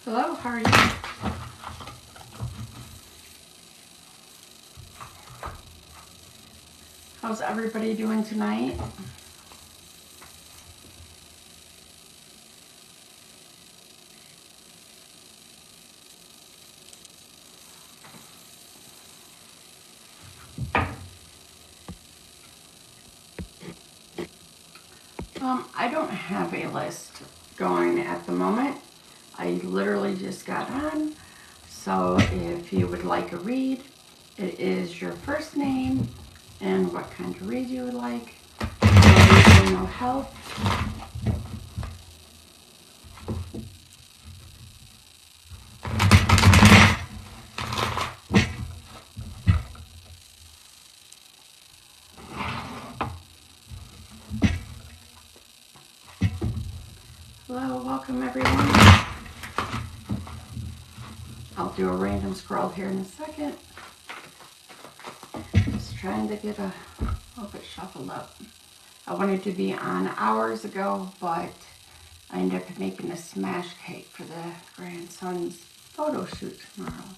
Hello, how are you? How's everybody doing tonight? I don't have a list going at the moment. I literally just got on. So if you would like a read, it is your first name and what kind of read you would like. No help. Hello, welcome everyone. I'll do a random scroll here in a second. Just trying to get a little bit shuffled up. I wanted to be on hours ago, but I ended up making a smash cake for the grandson's photo shoot tomorrow.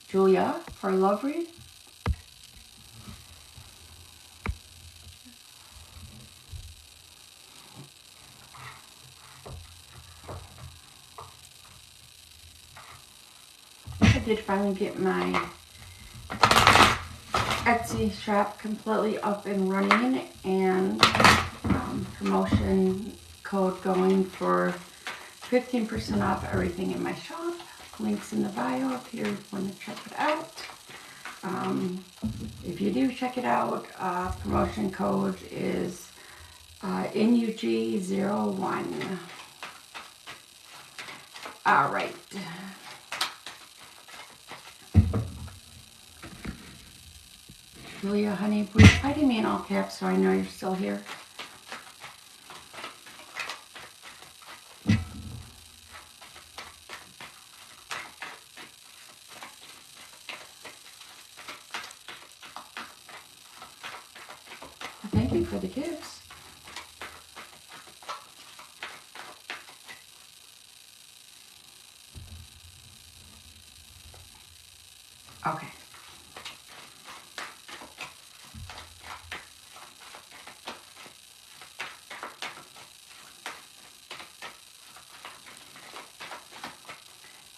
Julia, for a love read. I did finally get my Etsy shop completely up and running, and promotion code going for 15% off everything in my shop. Links in the bio if you want to check it out. If you do check it out, promotion code is NUG01. All right. Julia, honey, will you writing me in all caps so I know you're still here? Thank you for the gifts. Okay.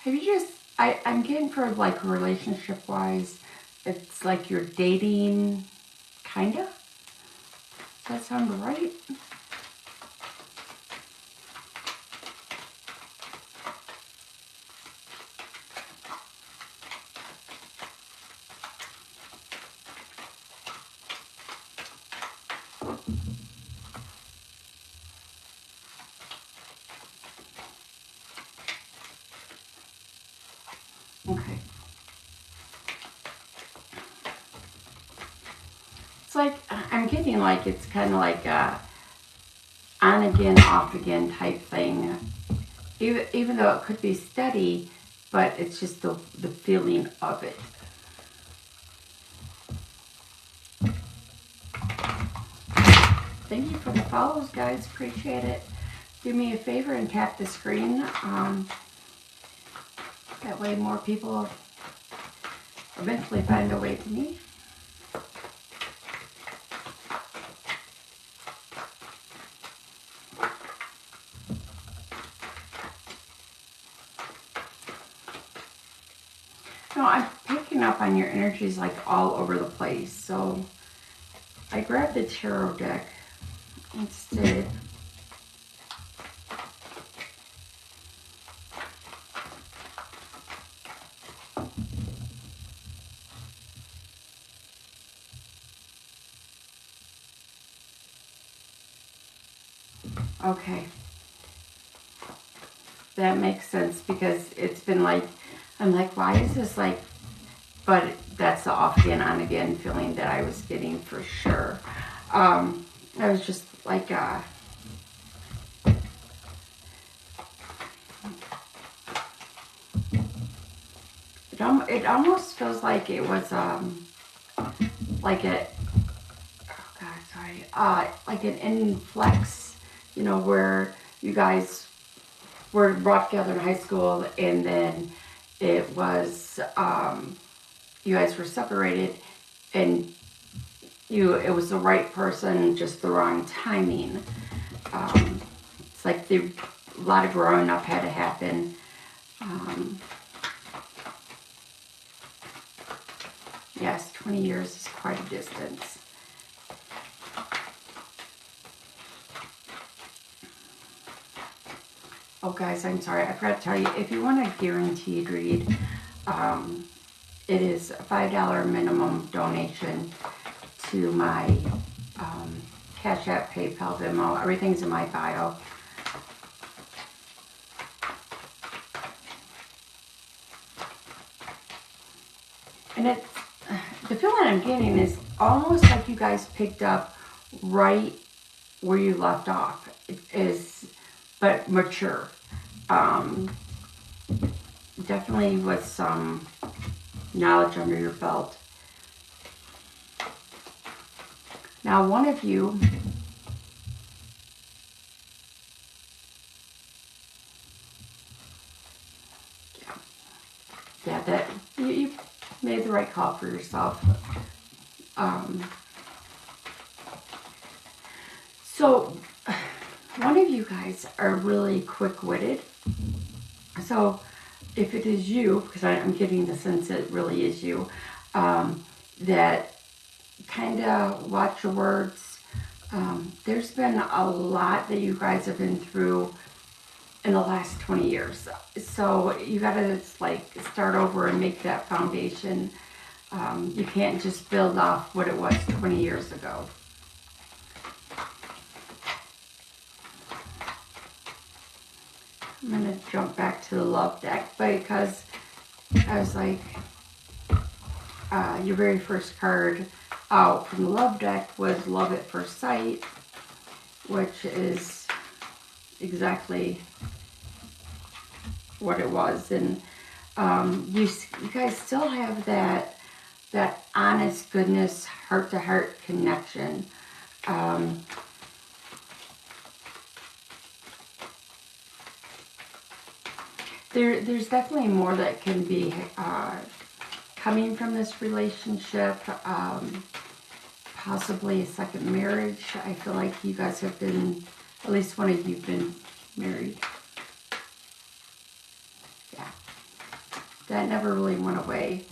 Have you just, I'm getting for like relationship wise, it's like you're dating, kinda? Does that sound right? Okay. It's like, I'm getting like, it's kind of like a on again, off again type thing. Even though it could be steady, but it's just the feeling of it. Thank you for the follows, guys. Appreciate it. Do me a favor and tap the screen. That way more people eventually find a way to me. No, I'm picking up on your energies like all over the place. So I grabbed the tarot deck instead. Okay. That makes sense because it's been like, I'm like, why is this like, but that's the off again, on again feeling that I was getting for sure. I was just like, it almost feels like it was like a, oh God, sorry, like an inflex, you know, where you guys were brought together in high school, and then it was you guys were separated, and it was the right person, just the wrong timing. It's like a lot of growing up had to happen. Yes, 20 years is quite a distance. Oh, guys, I'm sorry. I forgot to tell you, if you want a guaranteed read, it is a $5 minimum donation to my Cash App, PayPal, Venmo. Everything's in my bio. And it's, the feeling I'm getting is almost like you guys picked up right where you left off. It is, but mature. Definitely with some knowledge under your belt. Now, one of you, yeah, that you made the right call for yourself. So, one of you guys are really quick-witted. So, if it is you, because I'm getting the sense it really is you, that kind of watch your words. There's been a lot that you guys have been through in the last 20 years. So you got to like start over and make that foundation. You can't just build off what it was 20 years ago. I'm going to jump back to the love deck because I was like, your very first card out from the love deck was Love at First Sight, which is exactly what it was. And you guys still have that honest goodness, heart-to-heart connection. There's definitely more that can be coming from this relationship, possibly a second marriage. I feel like you guys have been, at least one of you have been married. Yeah, that never really went away.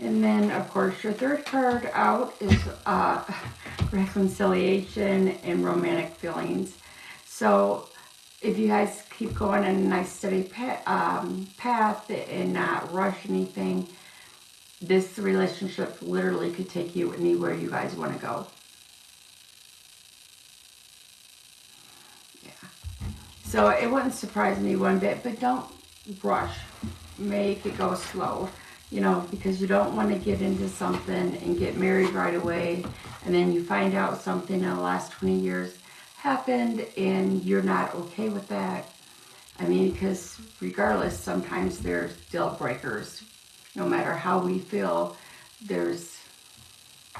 And then, of course, your third card out is reconciliation and romantic feelings. So if you guys keep going in a nice steady path and not rush anything, this relationship literally could take you anywhere you guys want to go. Yeah. So it wouldn't surprise me one bit, but don't rush. Make it go slow, you know, because you don't want to get into something and get married right away, and then you find out something in the last 20 years happened and you're not okay with that. I mean, because regardless, sometimes there's deal breakers. No matter how we feel, there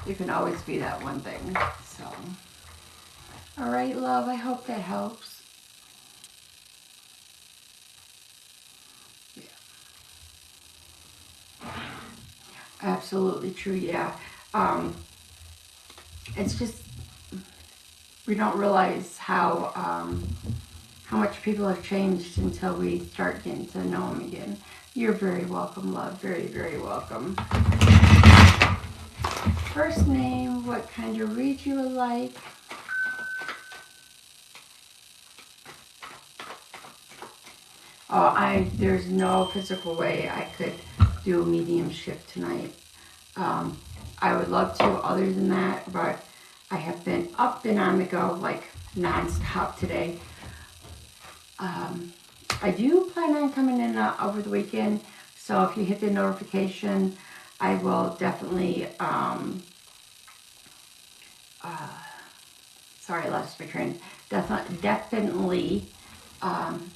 can always be that one thing. So, all right, love, I hope that helps. Yeah. Absolutely true, yeah. It's just, we don't realize how much people have changed until we start getting to know them again. You're very welcome, love. Very, very welcome. First name, what kind of read you would like. Oh, there's no physical way I could do a mediumship tonight. I would love to other than that, but I have been up and on the go like non-stop today. I do plan on coming in over the weekend, so if you hit the notification, I will definitely, sorry, I lost my train, definitely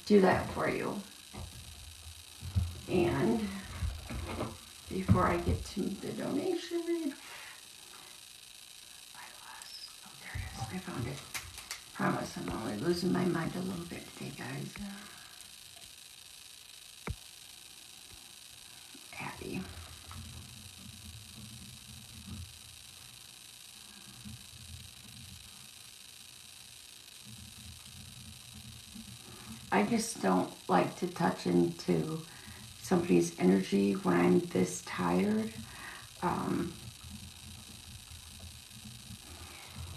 do that for you. And before I get to the donation read, oh, there it is. I found it. Promise I'm only losing my mind a little bit today, guys. Abby. I just don't like to touch into somebody's energy when I'm this tired.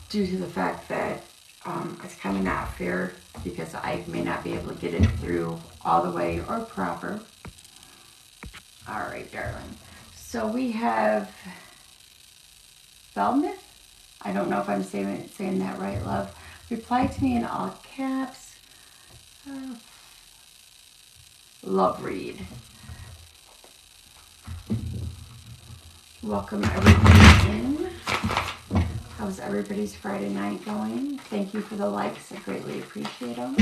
Due to the fact that it's kind of not fair because I may not be able to get it through all the way or proper. All right, darling. So we have Belmith. I don't know if I'm saying that right, love. Reply to me in all caps. Love read. Welcome everybody in. How's everybody's Friday night going? Thank you for the likes. I greatly appreciate them.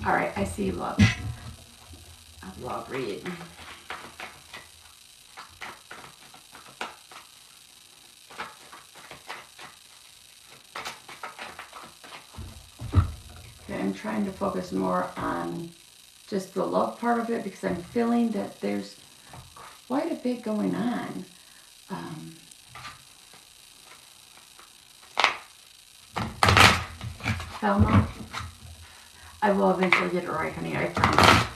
All right, I see love. I love read. Okay, I'm trying to focus more on just the love part of it because I'm feeling that there's quite a bit going on. Thelma, I will eventually get it right, honey, I promise.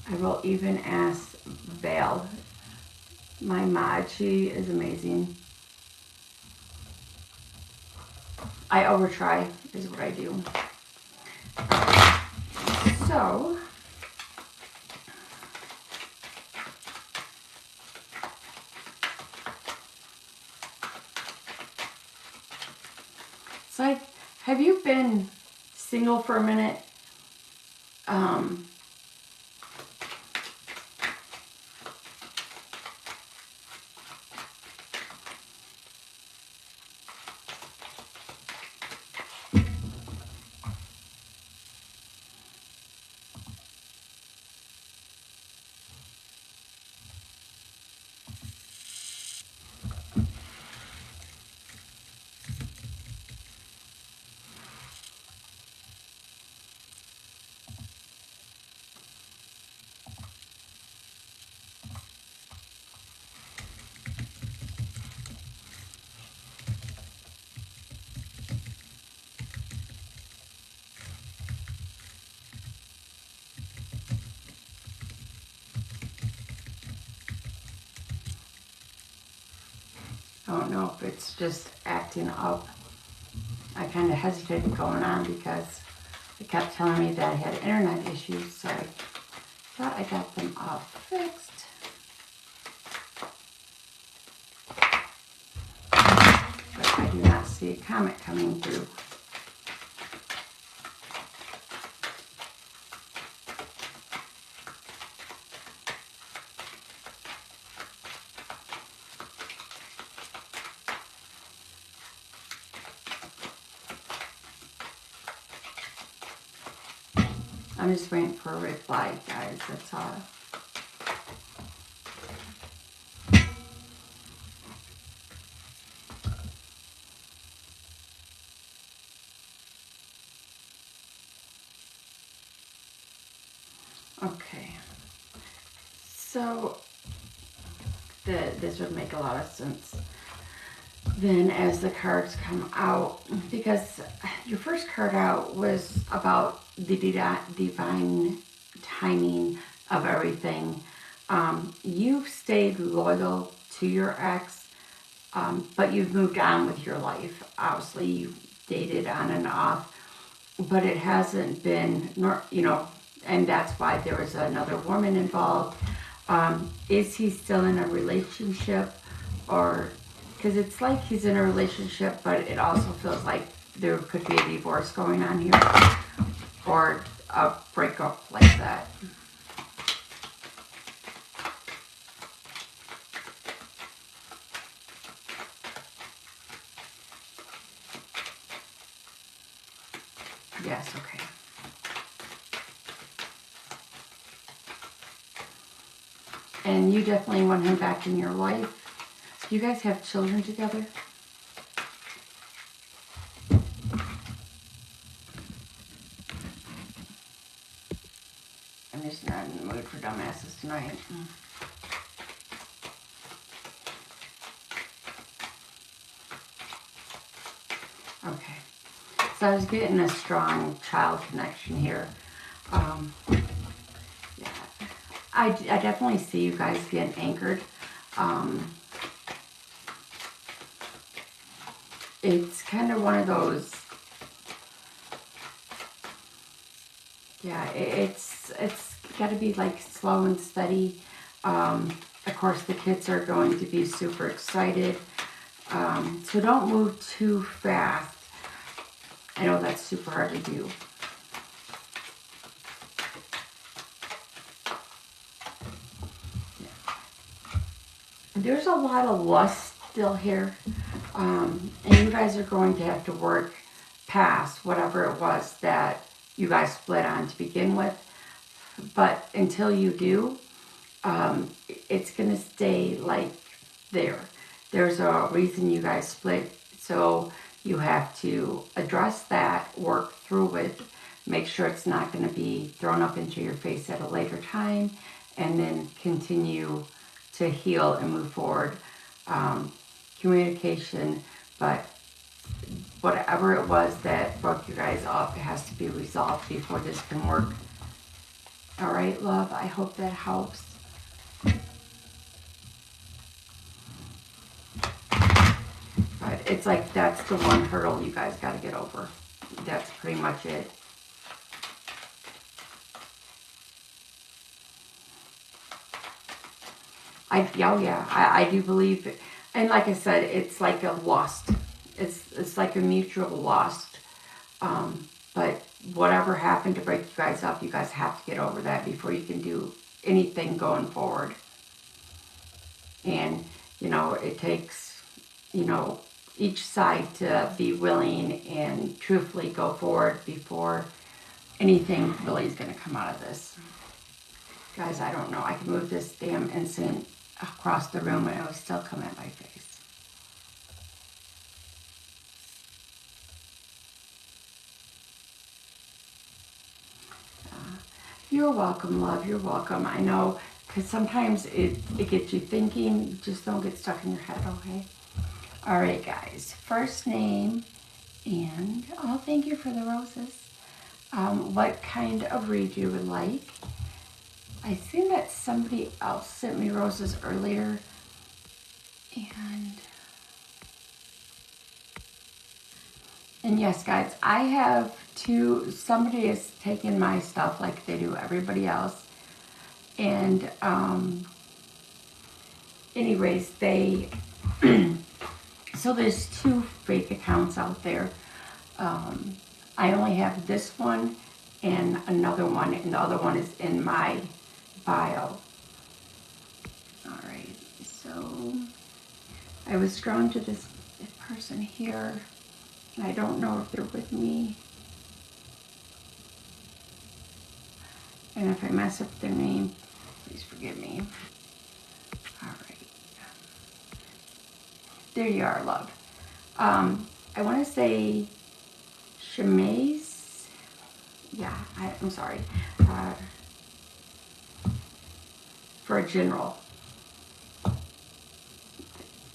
I will even ask Val, my mod. She is amazing. I overtry is what I do. So, it's like, have you been single for a minute? I don't know if it's just acting up. I kind of hesitated going on because it kept telling me that I had internet issues, so I thought I got them all fixed. But I do not see a comment coming through. I'm just waiting for a reply, guys, that's all. Okay, so this would make a lot of sense then as the cards come out, because your first card out was about the divine timing of everything. You've stayed loyal to your ex, but you've moved on with your life. Obviously, you've dated on and off, but it hasn't been, and that's why there was another woman involved. Is he still in a relationship? Or, because it's like he's in a relationship, but it also feels like there could be a divorce going on here, or a breakup like that. Yes, okay. And you definitely want him back in your life. Do you guys have children together? I'm just not in the mood for dumbasses tonight. Okay. So I was getting a strong child connection here. Yeah. I definitely see you guys getting anchored. It's kind of one of those, yeah, it's got to be like slow and steady. Of course, the kids are going to be super excited. So don't move too fast. I know that's super hard to do. There's a lot of lust still here. And you guys are going to have to work past whatever it was that you guys split on to begin with. But until you do, it's going to stay like there. There's a reason you guys split. So you have to address that, work through it, make sure it's not going to be thrown up into your face at a later time, and then continue to heal and move forward. Communication, but whatever it was that broke you guys up, it has to be resolved before this can work. All right, love, I hope that helps. But it's like that's the one hurdle you guys got to get over. That's pretty much it. I do believe it. And like I said, it's like a lost. It's like a mutual lost. But whatever happened to break you guys up, you guys have to get over that before you can do anything going forward. And, you know, it takes, you know, each side to be willing and truthfully go forward before anything really is going to come out of this. Guys, I don't know. I can move this damn incense across the room and it will still come at my face. You're welcome, love. You're welcome. I know, because sometimes it gets you thinking. Just don't get stuck in your head, okay? All right, guys. First name and, oh, thank you for the roses. What kind of read you would like? I seen that somebody else sent me roses earlier. And yes, guys, I have somebody is taking my stuff like they do everybody else. And anyways, they, so there's 2 fake accounts out there. I only have this one and another one, and the other one is in my bio. All right, so I was drawn to this person here, and I don't know if they're with me. And if I mess up their name, please forgive me. All right. There you are, love. I want to say Shemaze. Yeah, I'm sorry. For a general.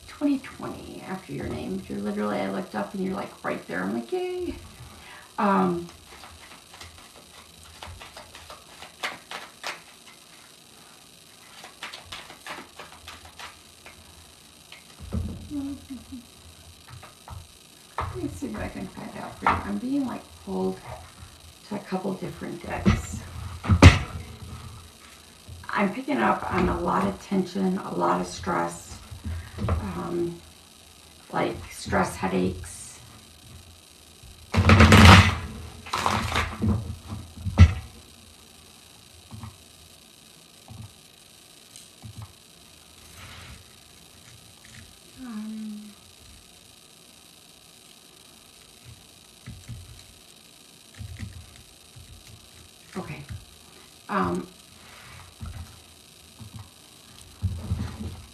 2020 after your name. You're literally, I looked up and you're like right there. I'm like, yay. Let me see what I can find out for you. I'm being like pulled to a couple different decks. I'm picking up on a lot of tension, a lot of stress, like stress headaches. Okay. Let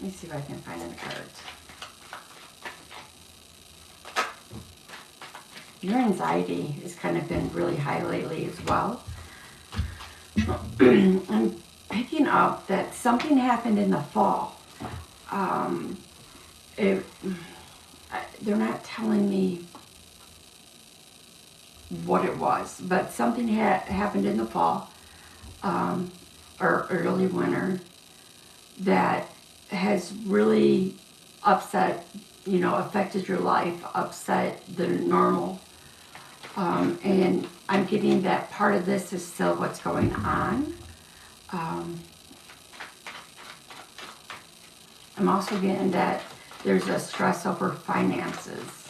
me see if I can find the cards. Your anxiety has kind of been really high lately as well. I'm picking up that something happened in the fall. They're not telling me what it was, but something happened in the fall or early winter that has really upset, affected your life, upset the normal. And I'm getting that part of this is still what's going on. I'm also getting that there's a stress over finances.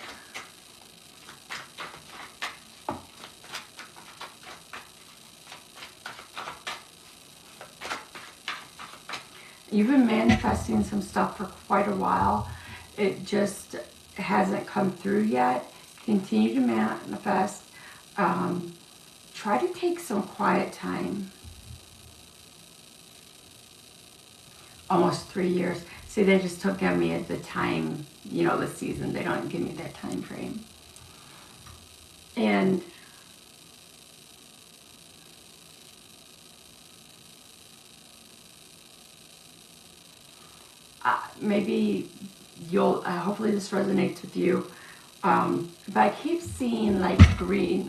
You've been manifesting some stuff for quite a while. It just hasn't come through yet. Continue to manifest. Try to take some quiet time. Almost 3 years. See, they just took at me at the time, the season. They don't give me that time frame. And maybe you'll, hopefully this resonates with you. But I keep seeing like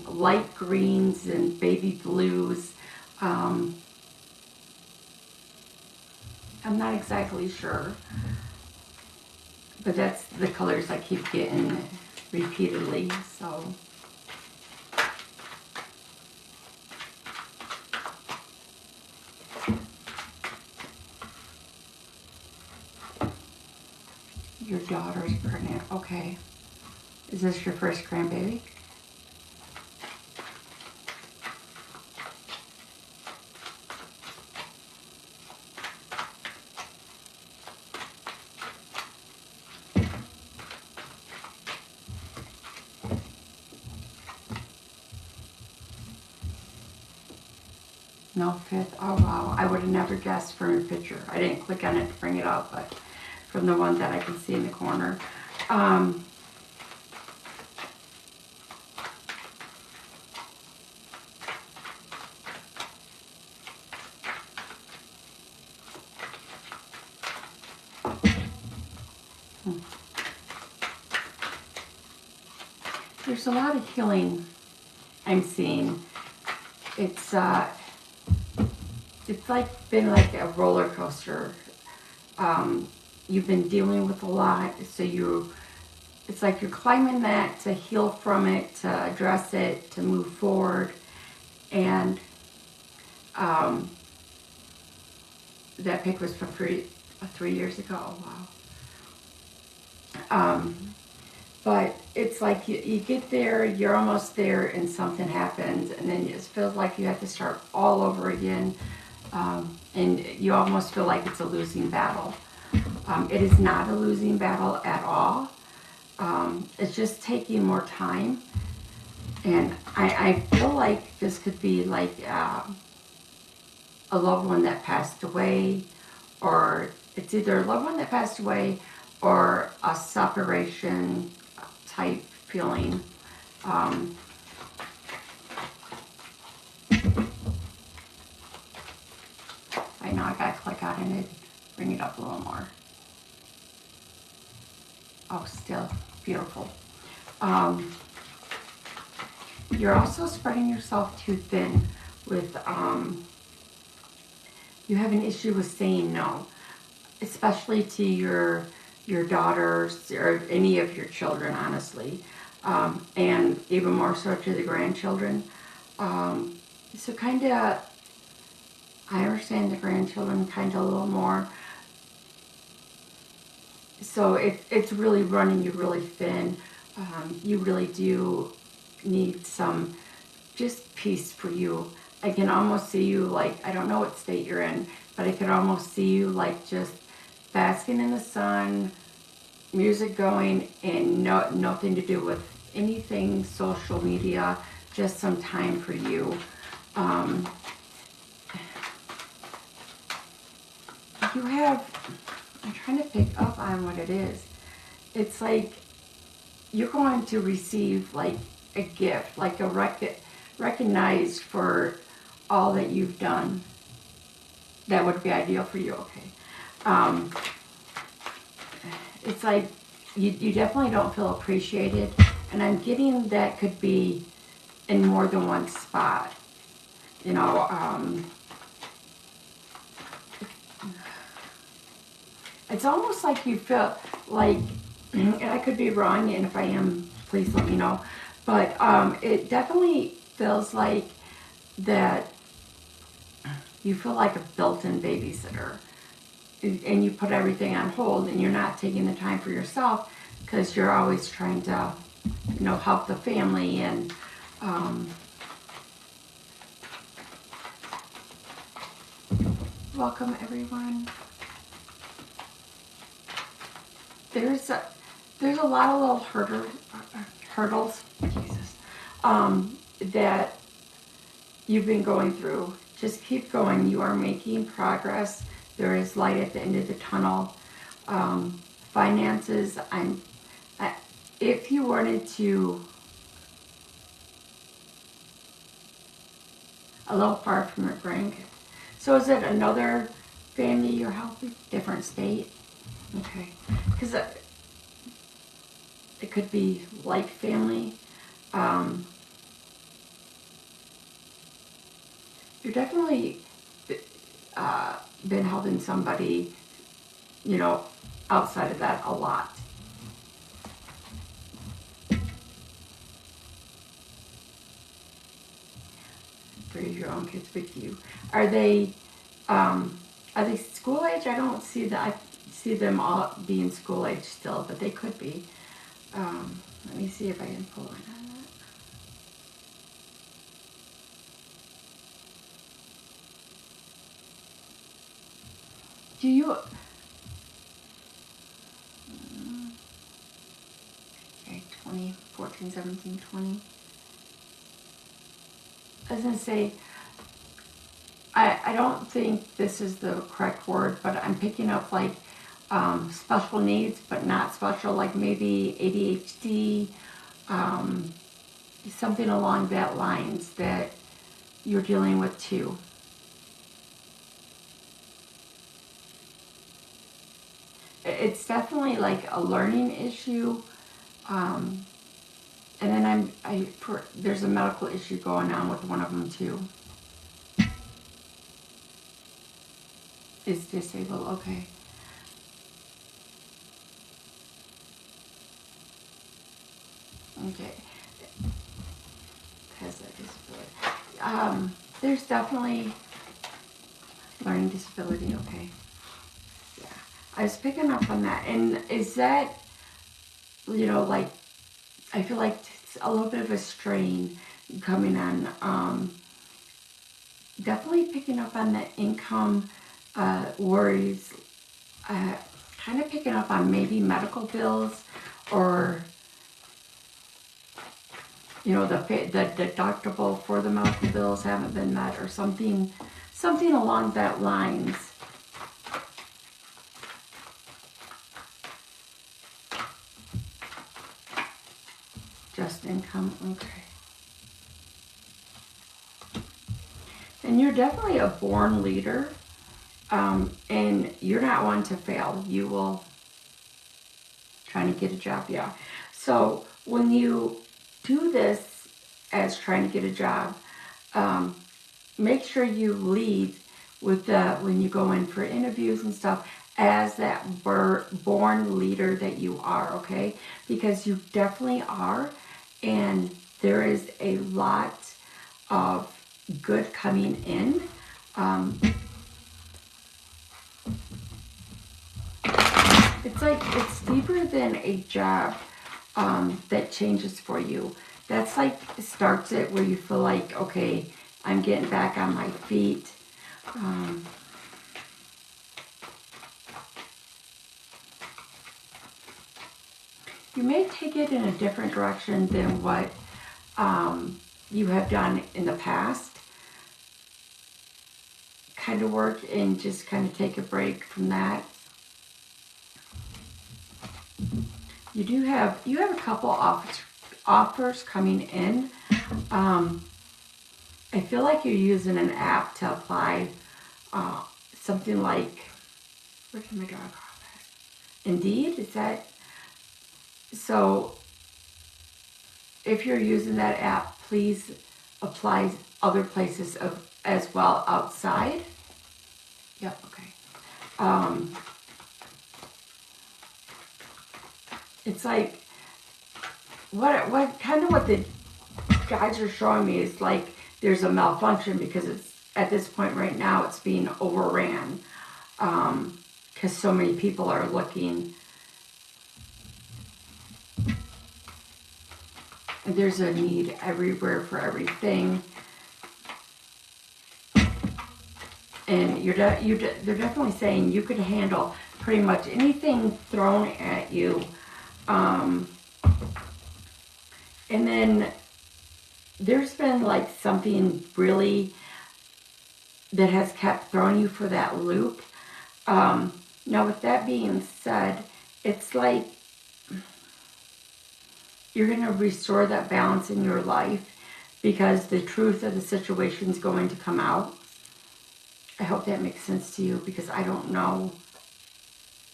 light greens and baby blues. I'm not exactly sure. But that's the colors I keep getting repeatedly, so. Your daughter's pregnant, okay. Is this your first grandbaby? No, fifth. Oh wow, I would have never guessed from your picture. I didn't click on it to bring it up, but from the one that I can see in the corner. There's a lot of healing I'm seeing. It's like been like a roller coaster. You've been dealing with a lot, so it's like you're climbing that to heal from it, to address it, to move forward. And that pic was from 3 years ago. Wow. But it's like you get there, you're almost there, and something happens, and then it feels like you have to start all over again, and you almost feel like it's a losing battle. It is not a losing battle at all. It's just taking more time, and I feel like this could be like a loved one that passed away, or it's either a loved one that passed away or a separation type feeling. I know I gotta click on it and bring it up a little more. Oh, still beautiful. You're also spreading yourself too thin with, you have an issue with saying no, especially to your daughters or any of your children, honestly, and even more so to the grandchildren. So kind of, I understand the grandchildren kind of a little more. So it's really running you really thin. You really do need some just peace for you. I can almost see you like, I don't know what state you're in, but I can almost see you like just basking in the sun, music going, and nothing to do with anything social media, just some time for you. you have, I'm trying to pick up on what it is. It's like you're going to receive like a gift, like a recognized for all that you've done. That would be ideal for you, okay. It's like you definitely don't feel appreciated, and I'm getting that could be in more than one spot. You know, it's almost like you feel like, and I could be wrong, and if I am, please let me know, but it definitely feels like that you feel like a built-in babysitter, and you put everything on hold, and you're not taking the time for yourself because you're always trying to, you know, help the family. And welcome everyone. There's a lot of little hurdles, Jesus, that you've been going through. Just keep going. You are making progress. There is light at the end of the tunnel. Finances, if you wanted to, a little far from your grandkids. So is it another family you're helping? Different state? Okay. Because it could be like family. You're definitely been helping somebody, you know, outside of that a lot. Raise your own kids with you. Are they school age? I don't see that. I see them all being school age still, but they could be. Let me see if I can pull in on that. Do you? Okay, 20, 14, 17, 20. I was gonna say, I don't think this is the correct word, but I'm picking up like special needs, but not special, like maybe ADHD, something along that lines that you're dealing with too. It's definitely like a learning issue, and then there's a medical issue going on with one of them too. Is disabled, okay. Okay. Has a disability. There's definitely learning disability, okay. Yeah. I was picking up on that. And is that, you know, like, I feel like it's a little bit of a strain coming on. Definitely picking up on the income worries. Kind of picking up on maybe medical bills, or you know, the deductible for the medical bills haven't been met, or something along that lines. Just income, okay. And you're definitely a born leader, and you're not one to fail. You will trying to get a job, yeah. So when you do this as trying to get a job, make sure you lead with when you go in for interviews and stuff as that born leader that you are, okay? Because you definitely are, and there is a lot of good coming in. It's like, it's deeper than a job that changes for you. That's like, starts it where you feel like, okay, I'm getting back on my feet. You may take it in a different direction than what you have done in the past. kind of work and just kind of take a break from that. You have a couple offers coming in. I feel like you're using an app to apply something like, where did my dog go? Indeed, is that? So if you're using that app, please apply other places as well outside. Yep, okay. It's like, what kind of what the guides are showing me is like there's a malfunction because it's at this point right now it's being overran because so many people are looking. There's a need everywhere for everything, and they're definitely saying you could handle pretty much anything thrown at you, and then there's been like something really that has kept throwing you for that loop. Now with that being said, it's like you're going to restore that balance in your life because the truth of the situation is going to come out. I hope that makes sense to you because I don't know.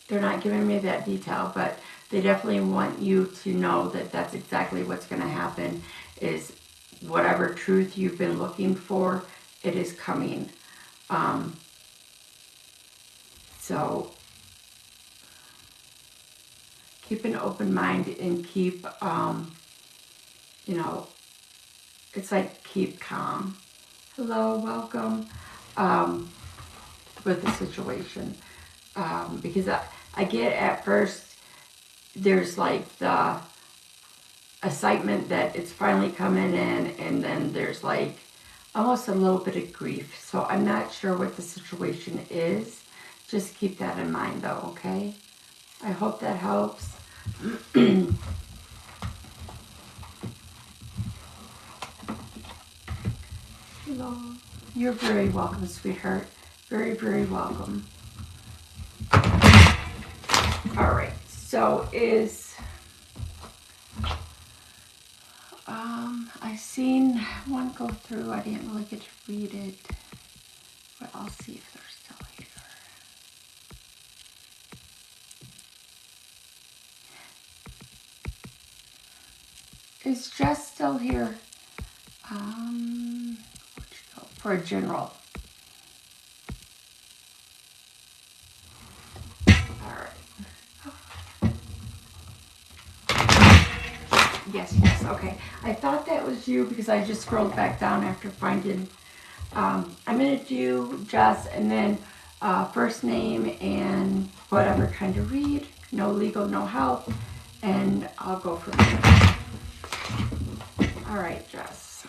They're not giving me that detail, but they definitely want you to know that that's exactly what's going to happen is whatever truth you've been looking for, it is coming. So keep an open mind and keep, it's like keep calm. Hello, welcome, with the situation. Because I get at first, there's like the excitement that it's finally coming in, and then there's like almost a little bit of grief. So I'm not sure what the situation is. Just keep that in mind though, okay? I hope that helps. Hello. You're very welcome, sweetheart. Very, very welcome. All right, so I seen one go through. I didn't really get to read it, but I'll see if they're still here. Is Jess still here? Where'd you go? For a general. All right. Yes, okay. I thought that was you because I just scrolled back down after finding. I'm going to do Jess and then first name and whatever kind of read. No legal, no help. And I'll go from there. All right, Jess.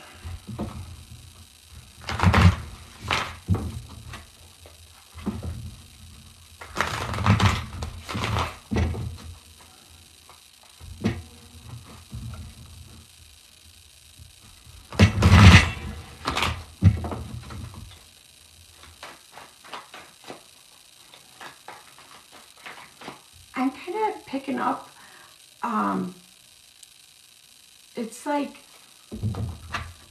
I'm kind of picking up, it's like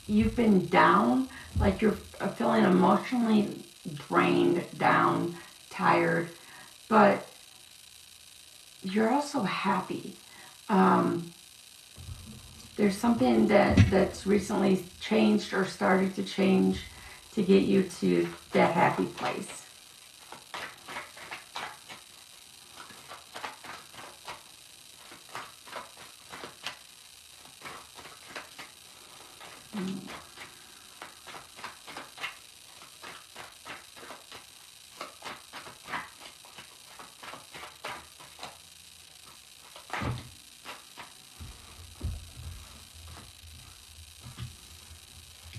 you've been down, like you're feeling emotionally drained, down, tired, but you're also happy. There's something that's recently changed or started to change to get you to that happy place.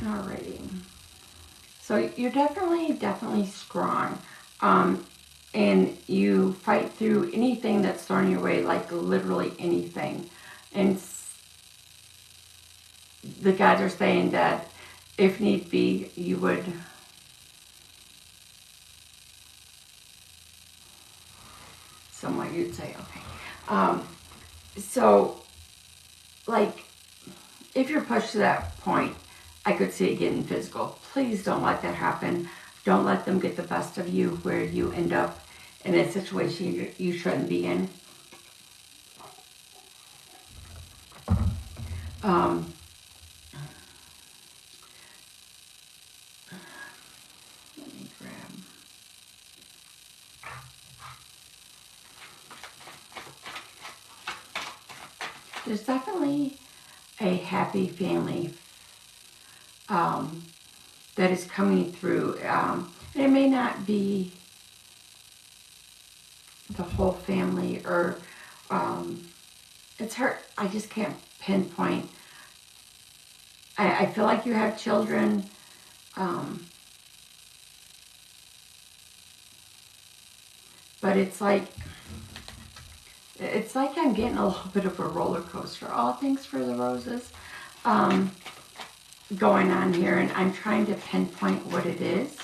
Alrighty. So you're definitely strong. And you fight through anything that's thrown your way, like literally anything. And the guides are saying that if need be, you would you'd say, okay. So, like, if you're pushed to that point, I could see it getting physical. Please don't let that happen. Don't let them get the best of you where you end up in a situation you shouldn't be in. Let me grab. There's definitely a happy family that is coming through. And it may not be the whole family, or it's hard. I just can't pinpoint. I feel like you have children. But it's like I'm getting a little bit of a roller coaster. All thanks for the roses. Going on here, and I'm trying to pinpoint what it is.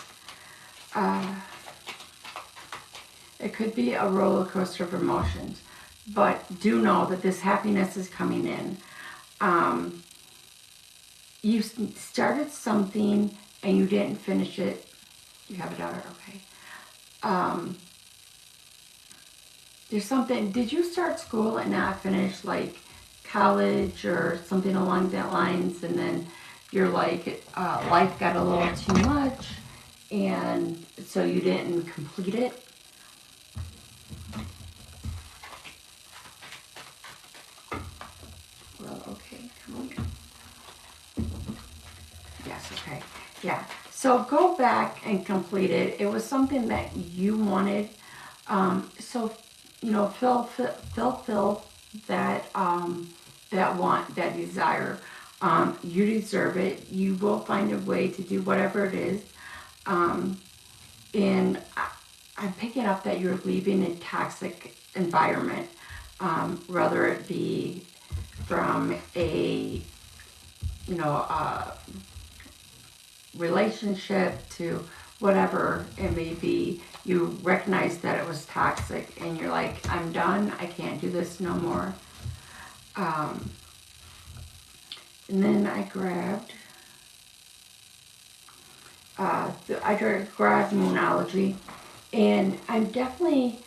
It could be a roller coaster of emotions, but do know that this happiness is coming in. You started something and you didn't finish it. You have a daughter, okay. There's something, did you start school and not finish, like college or something along that lines, and then you're like, life got a little too much, and so you didn't complete it? Well, okay, come on. Yes, okay, yeah. So go back and complete it. It was something that you wanted. So, you know, fulfill that, that want, that desire. You deserve it. You will find a way to do whatever it is. And I'm picking up that you're leaving a toxic environment, whether it be from a, you know, relationship to whatever it may be. You recognize that it was toxic and you're like, I'm done, I can't do this no more. And then I grabbed Moonology, and I'm definitely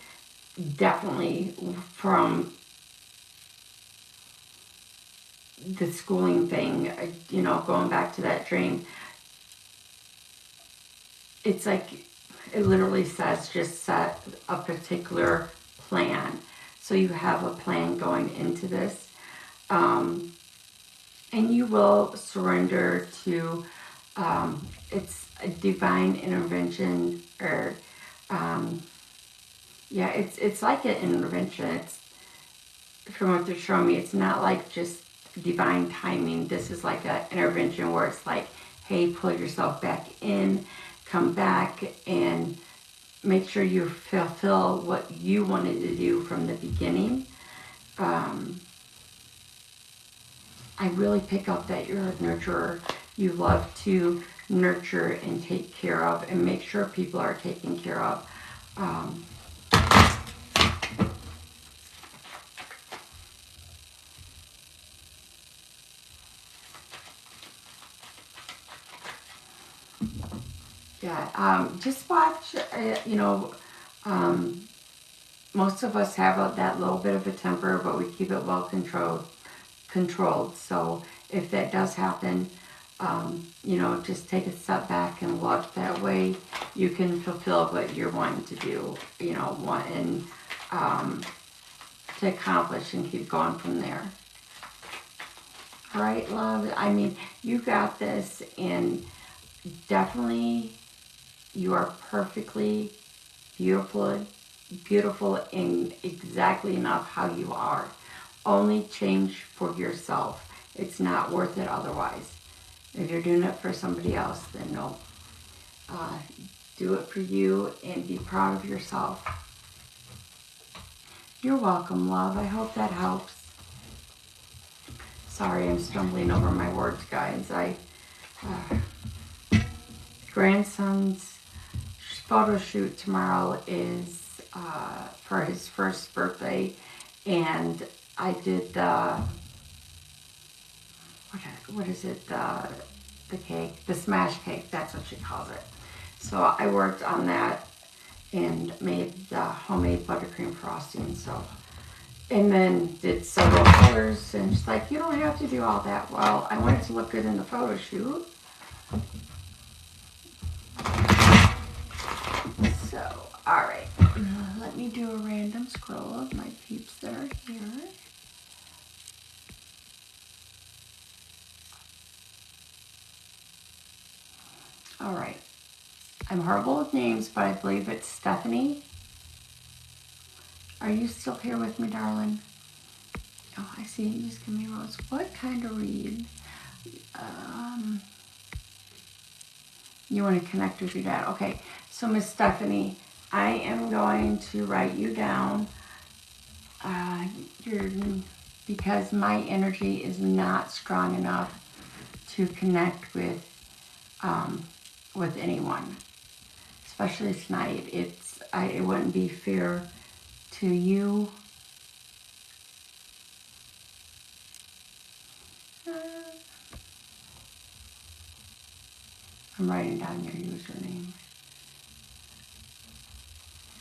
from the schooling thing, you know, going back to that dream. It's like, it literally says just set a particular plan. So you have a plan going into this. And you will surrender to, it's a divine intervention, or, yeah, it's like an intervention. It's, from what they're showing me, it's not like just divine timing. This is like an intervention where it's like, hey, pull yourself back in, come back, and make sure you fulfill what you wanted to do from the beginning. I really pick up that you're a nurturer. You love to nurture and take care of and make sure people are taken care of. Yeah, just watch, you know, most of us have that little bit of a temper, but we keep it well controlled. So if that does happen, you know, just take a step back and look. That way you can fulfill what you're wanting to do, you know, wanting to accomplish, and keep going from there. All right, love, I mean, you got this, and definitely you are perfectly beautiful and exactly enough how you are. Only change for yourself. It's not worth it otherwise. If you're doing it for somebody else, then no. Do it for you and be proud of yourself. You're welcome, love. I hope that helps. Sorry, I'm stumbling over my words, guys. Grandson's photo shoot tomorrow is for his first birthday, and I did the, what is it, the cake, the smash cake, that's what she calls it. So I worked on that and made the homemade buttercream frosting. So, and then did several colors, and she's like, you don't have to do all that. Well, I wanted to look good in the photo shoot. So, all right, let me do a random scroll of my peeps that are here. All right, I'm horrible with names, but I believe it's Stephanie. Are you still here with me, darling? Oh, I see. You just give me rose. What kind of read? You want to connect with your dad. Okay, so Miss Stephanie, I am going to write you down. Because my energy is not strong enough to connect with anyone, especially tonight. It wouldn't be fair to you. I'm writing down your username.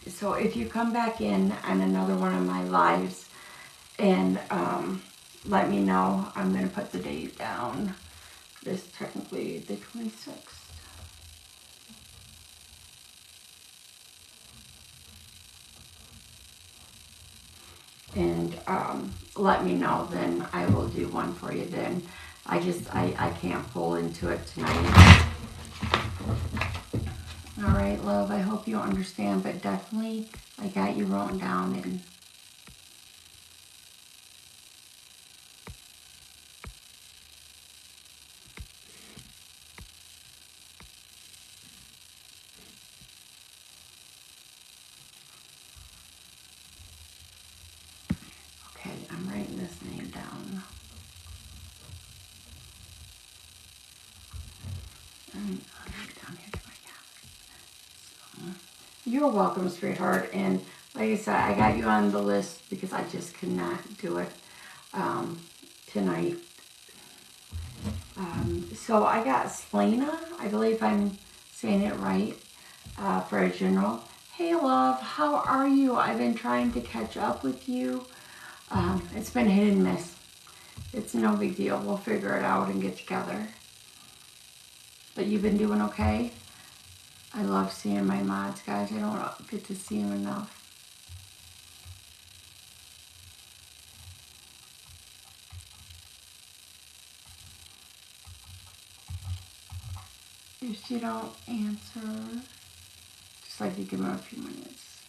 So if you come back in on another one of my lives and let me know, I'm going to put the date down. This is technically the 26th. And let me know, then I will do one for you then. I can't pull into it tonight. All right, love, I hope you understand, but definitely I got you written down. And okay, I'm writing this name down. Down here to my calendar. So, you're welcome, sweetheart. And like I said, I got you on the list because I just could not do it tonight. So I got Slana, I believe I'm saying it right, for a general. Hey love, how are you? I've been trying to catch up with you. It's been hit and miss. It's no big deal. We'll figure it out and get together. But you've been doing okay? I love seeing my mods, guys. I don't get to see them enough. If you don't answer, just like you give them a few minutes.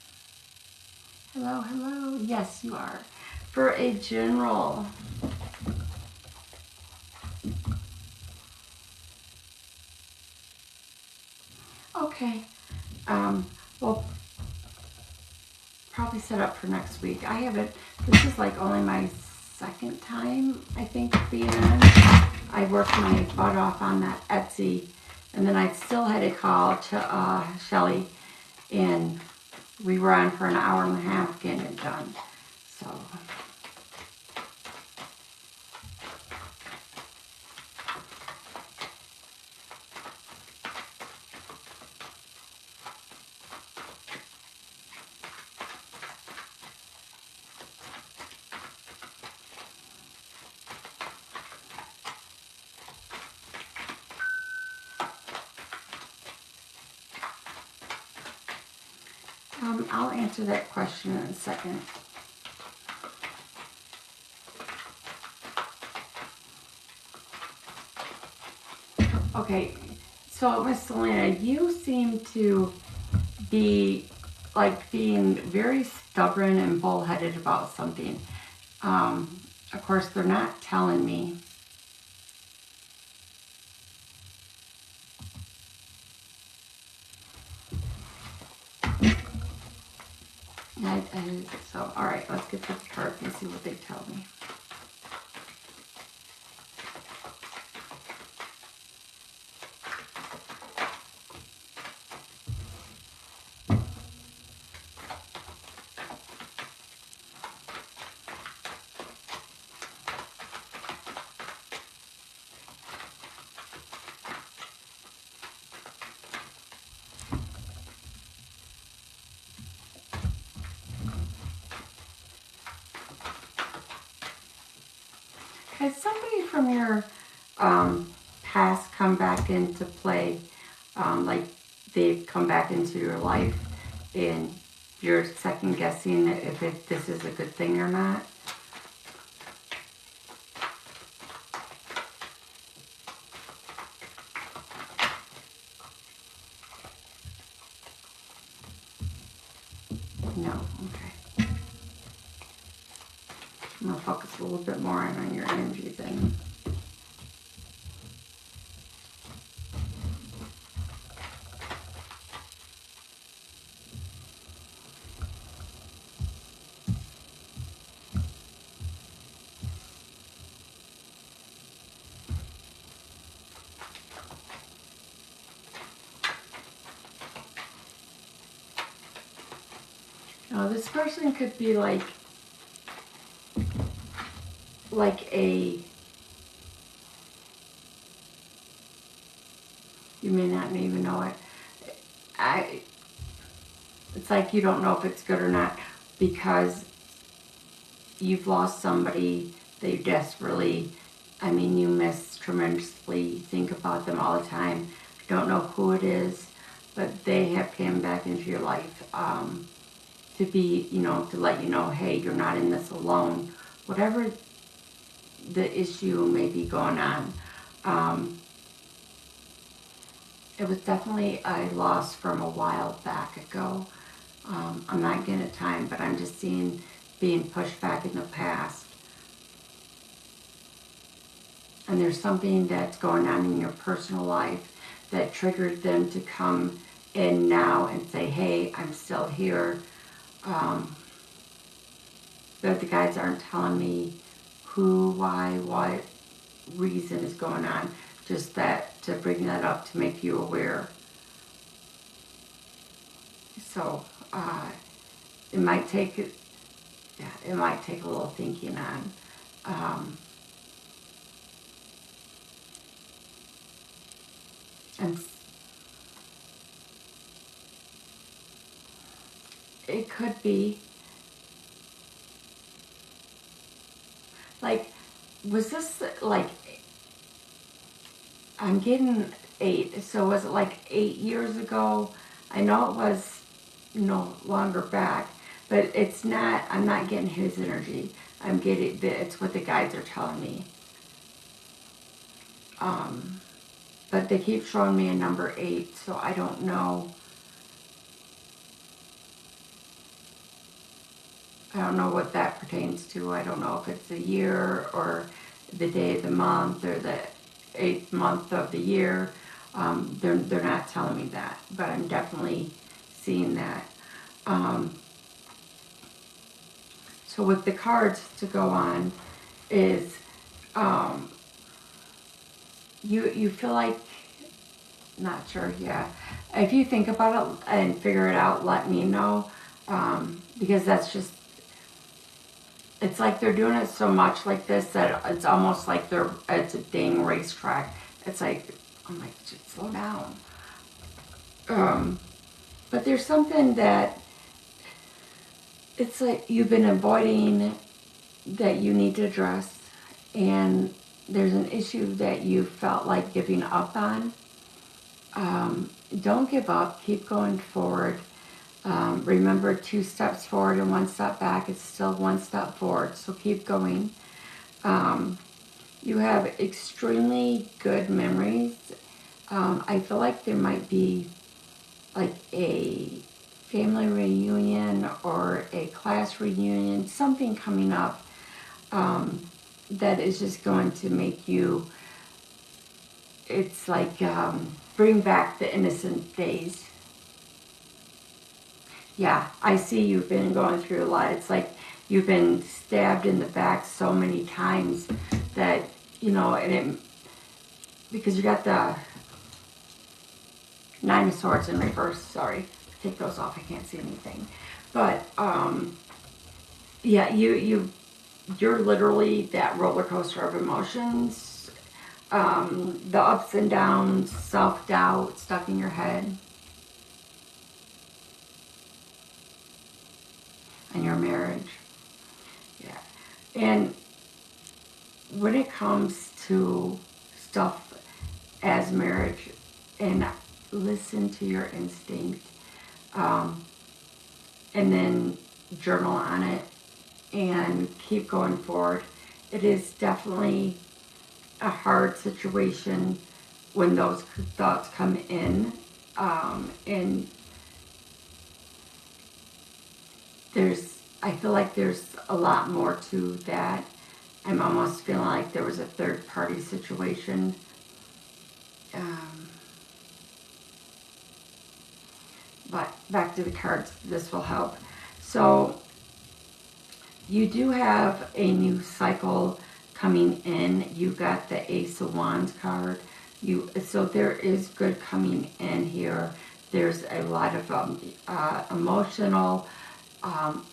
Hello, hello. Yes, you are. For a general. Okay. Well, probably set up for next week. I haven't, this is like only my second time, I think, being on. I worked my butt off on that Etsy, and then I still had a call to Shelly, and we were on for an hour and a half getting it done. So. I'll answer that question in a second. Okay, so Miss Selena, you seem to be like being very stubborn and bullheaded about something. Of course, they're not telling me. So, all right, let's get this card and see what they tell me. from your past come back into play, like they've come back into your life and you're second guessing if this is a good thing or not. No, okay. I'm going to focus a little bit more on your energy then. Now this person could be like a, you may not even know it. It's like you don't know if it's good or not because you've lost somebody that you desperately, I mean, you miss tremendously, think about them all the time. Don't know who it is, but they have came back into your life to be, you know, to let you know, hey, you're not in this alone. Whatever the issue may be going on. It was definitely a loss from a while back ago. I'm not getting a time, but I'm just seeing being pushed back in the past. And there's something that's going on in your personal life that triggered them to come in now and say, hey, I'm still here. But the guides aren't telling me who, why, what reason is going on. Just that, to bring that up to make you aware. So, it might take a little thinking on. And it could be like, was this like, I'm getting 8, so was it like 8 years ago? I know it was no longer back, but it's not, I'm not getting his energy. I'm getting, it's what the guides are telling me. But they keep showing me a number 8, so I don't know. I don't know what that pertains to. I don't know if it's a year or the day of the month or the 8th month of the year. They're not telling me that, but I'm definitely seeing that. So with the cards to go on is you feel like, not sure, yeah. If you think about it and figure it out, let me know, because that's just, it's like they're doing it so much like this that it's almost like it's a dang racetrack. It's like, I'm like, slow down. But there's something that, it's like you've been avoiding that you need to address, and there's an issue that you felt like giving up on. Don't give up, keep going forward. Remember, 2 steps forward and 1 step back, it's still 1 step forward, so keep going. You have extremely good memories. I feel like there might be like a family reunion or a class reunion, something coming up that is just going to make you, it's like bring back the innocent days. Yeah, I see you've been going through a lot. It's like you've been stabbed in the back so many times that, you know, and it, because you got the 9 of Swords in reverse, sorry. Take those off, I can't see anything. But, yeah, you're literally that roller coaster of emotions. The ups and downs, self-doubt, stuck in your head. And your marriage. Yeah. And when it comes to stuff as marriage, and listen to your instinct, and then journal on it and keep going forward. It is definitely a hard situation when those thoughts come in, and I feel like there's a lot more to that. I'm almost feeling like there was a third party situation. But back to the cards, this will help. So you do have a new cycle coming in. You got the Ace of Wands card. So there is good coming in here. There's a lot of emotional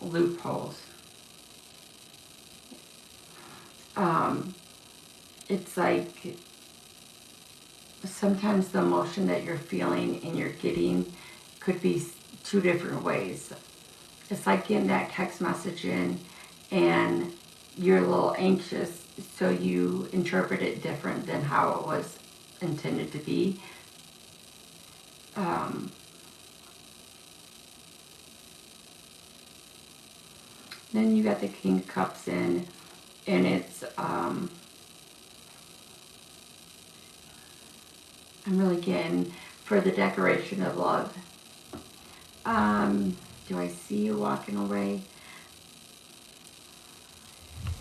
loopholes. It's like sometimes the emotion that you're feeling and you're getting could be two different ways. It's like getting that text message in and you're a little anxious, so you interpret it different than how it was intended to be. Then you got the King of Cups in, and it's I'm really getting for the decoration of love. Do I see you walking away?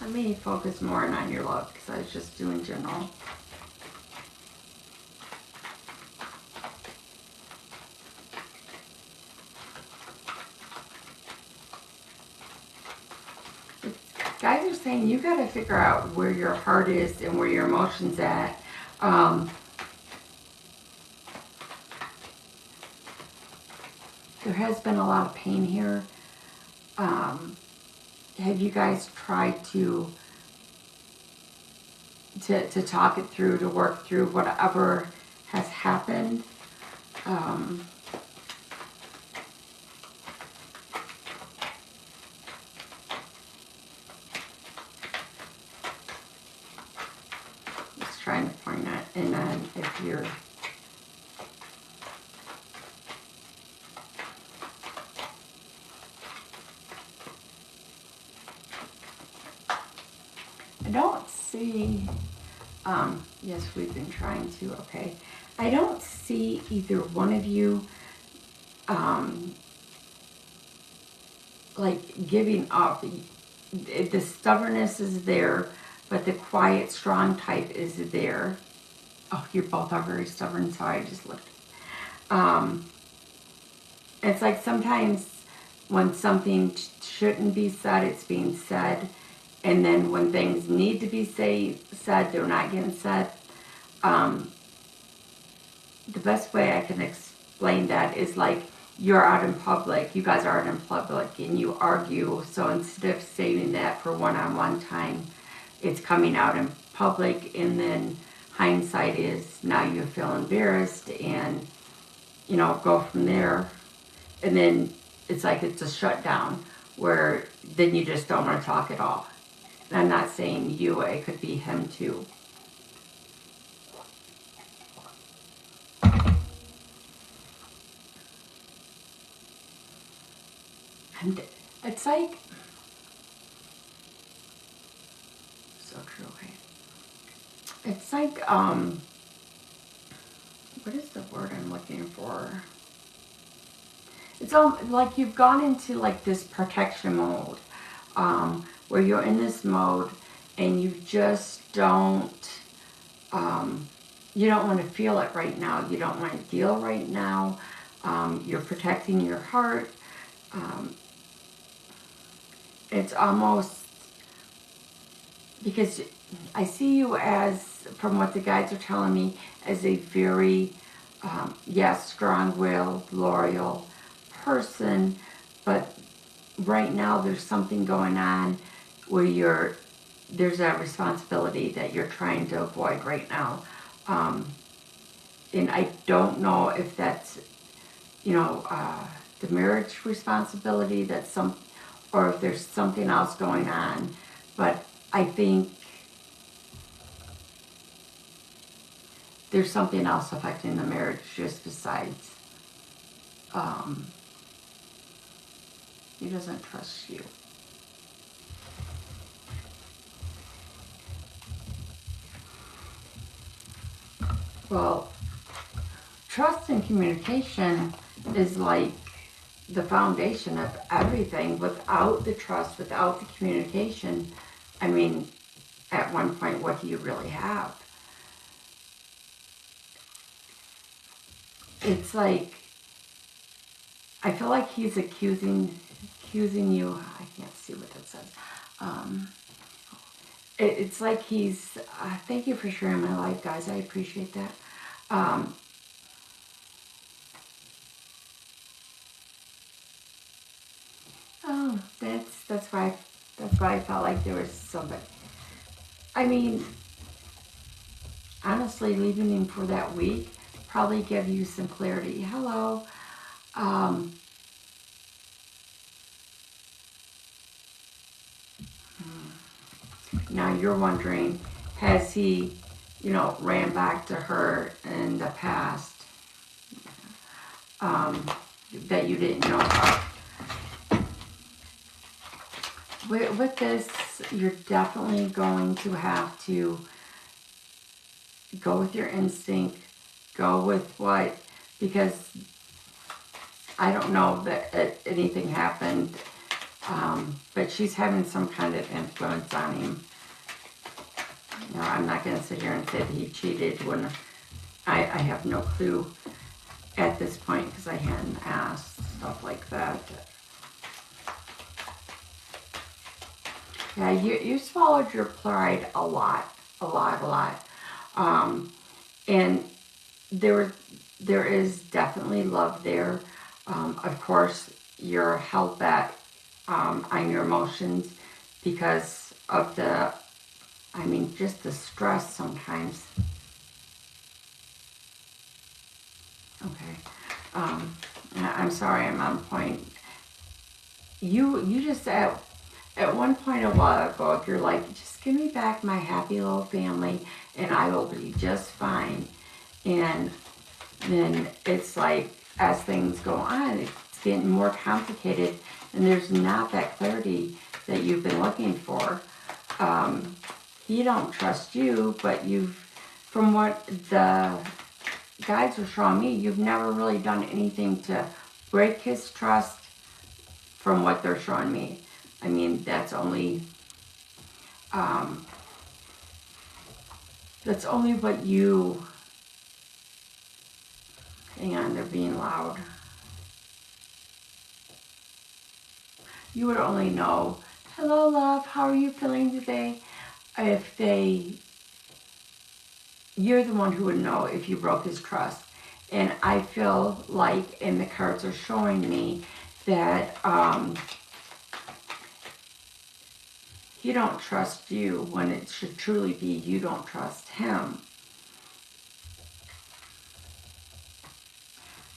Let me focus more on your love, because I was just doing general. Guys are saying you got to figure out where your heart is and where your emotions at. There has been a lot of pain here. Have you guys tried to talk it through, to work through whatever has happened? Just trying to point it, and then if you're I don't see, yes, we've been trying to, okay. I don't see either one of you, like giving up. The stubbornness is there, but the quiet, strong type is there. Oh, you both are very stubborn, so I just looked. It's like sometimes when something shouldn't be said, it's being said. And then when things need to be said, they're not getting said. The best way I can explain that is like you're out in public, you guys are out in public, and you argue. So instead of saving that for one-on-one time, it's coming out in public, and then hindsight is now you feel embarrassed and, go from there. And then it's like it's a shutdown where then you just don't want to talk at all. I'm not saying you, it could be him too. And it's like, so true, okay. It's like, what is the word I'm looking for? It's like you've gone into like this protection mode, where you're in this mode and you just don't, you don't want to feel it right now. You don't want to deal right now. You're protecting your heart. It's almost, because I see you as, from what the guides are telling me, as a very, yes, strong-willed, loyal person, but right now there's something going on where there's a responsibility that you're trying to avoid right now. And I don't know if that's, the marriage responsibility, or if there's something else going on. But I think there's something else affecting the marriage just besides he doesn't trust you. Well, trust and communication is like the foundation of everything. Without the trust, without the communication, I mean, at one point, what do you really have? It's like, I feel like he's accusing you. I can't see what that says. It's like he's, thank you for sharing my life, guys. I appreciate that. Oh, that's why I felt like there was somebody. I mean, honestly, leaving him for that week probably give you some clarity. Hello. Now you're wondering, has he, ran back to her in the past that you didn't know about? With this, you're definitely going to have to go with your instinct, go with what, because I don't know that anything happened, but she's having some kind of influence on him. I'm not going to sit here and say that he cheated when I have no clue at this point because I hadn't asked, stuff like that. Yeah, you swallowed your pride a lot. And there is definitely love there. Of course, you're held back on your emotions because of just the stress sometimes. Okay. I'm sorry, I'm on point. You just at one point a while ago, you're like, just give me back my happy little family and I will be just fine. And then it's like, as things go on, it's getting more complicated and there's not that clarity that you've been looking for. He don't trust you, but from what the guides are showing me, you've never really done anything to break his trust from what they're showing me. I mean, that's only what you, hang on, they're being loud. You would only know, hello love, how are you feeling today? You're the one who would know if you broke his trust. And I feel like, and the cards are showing me that he don't trust you when it should truly be you don't trust him.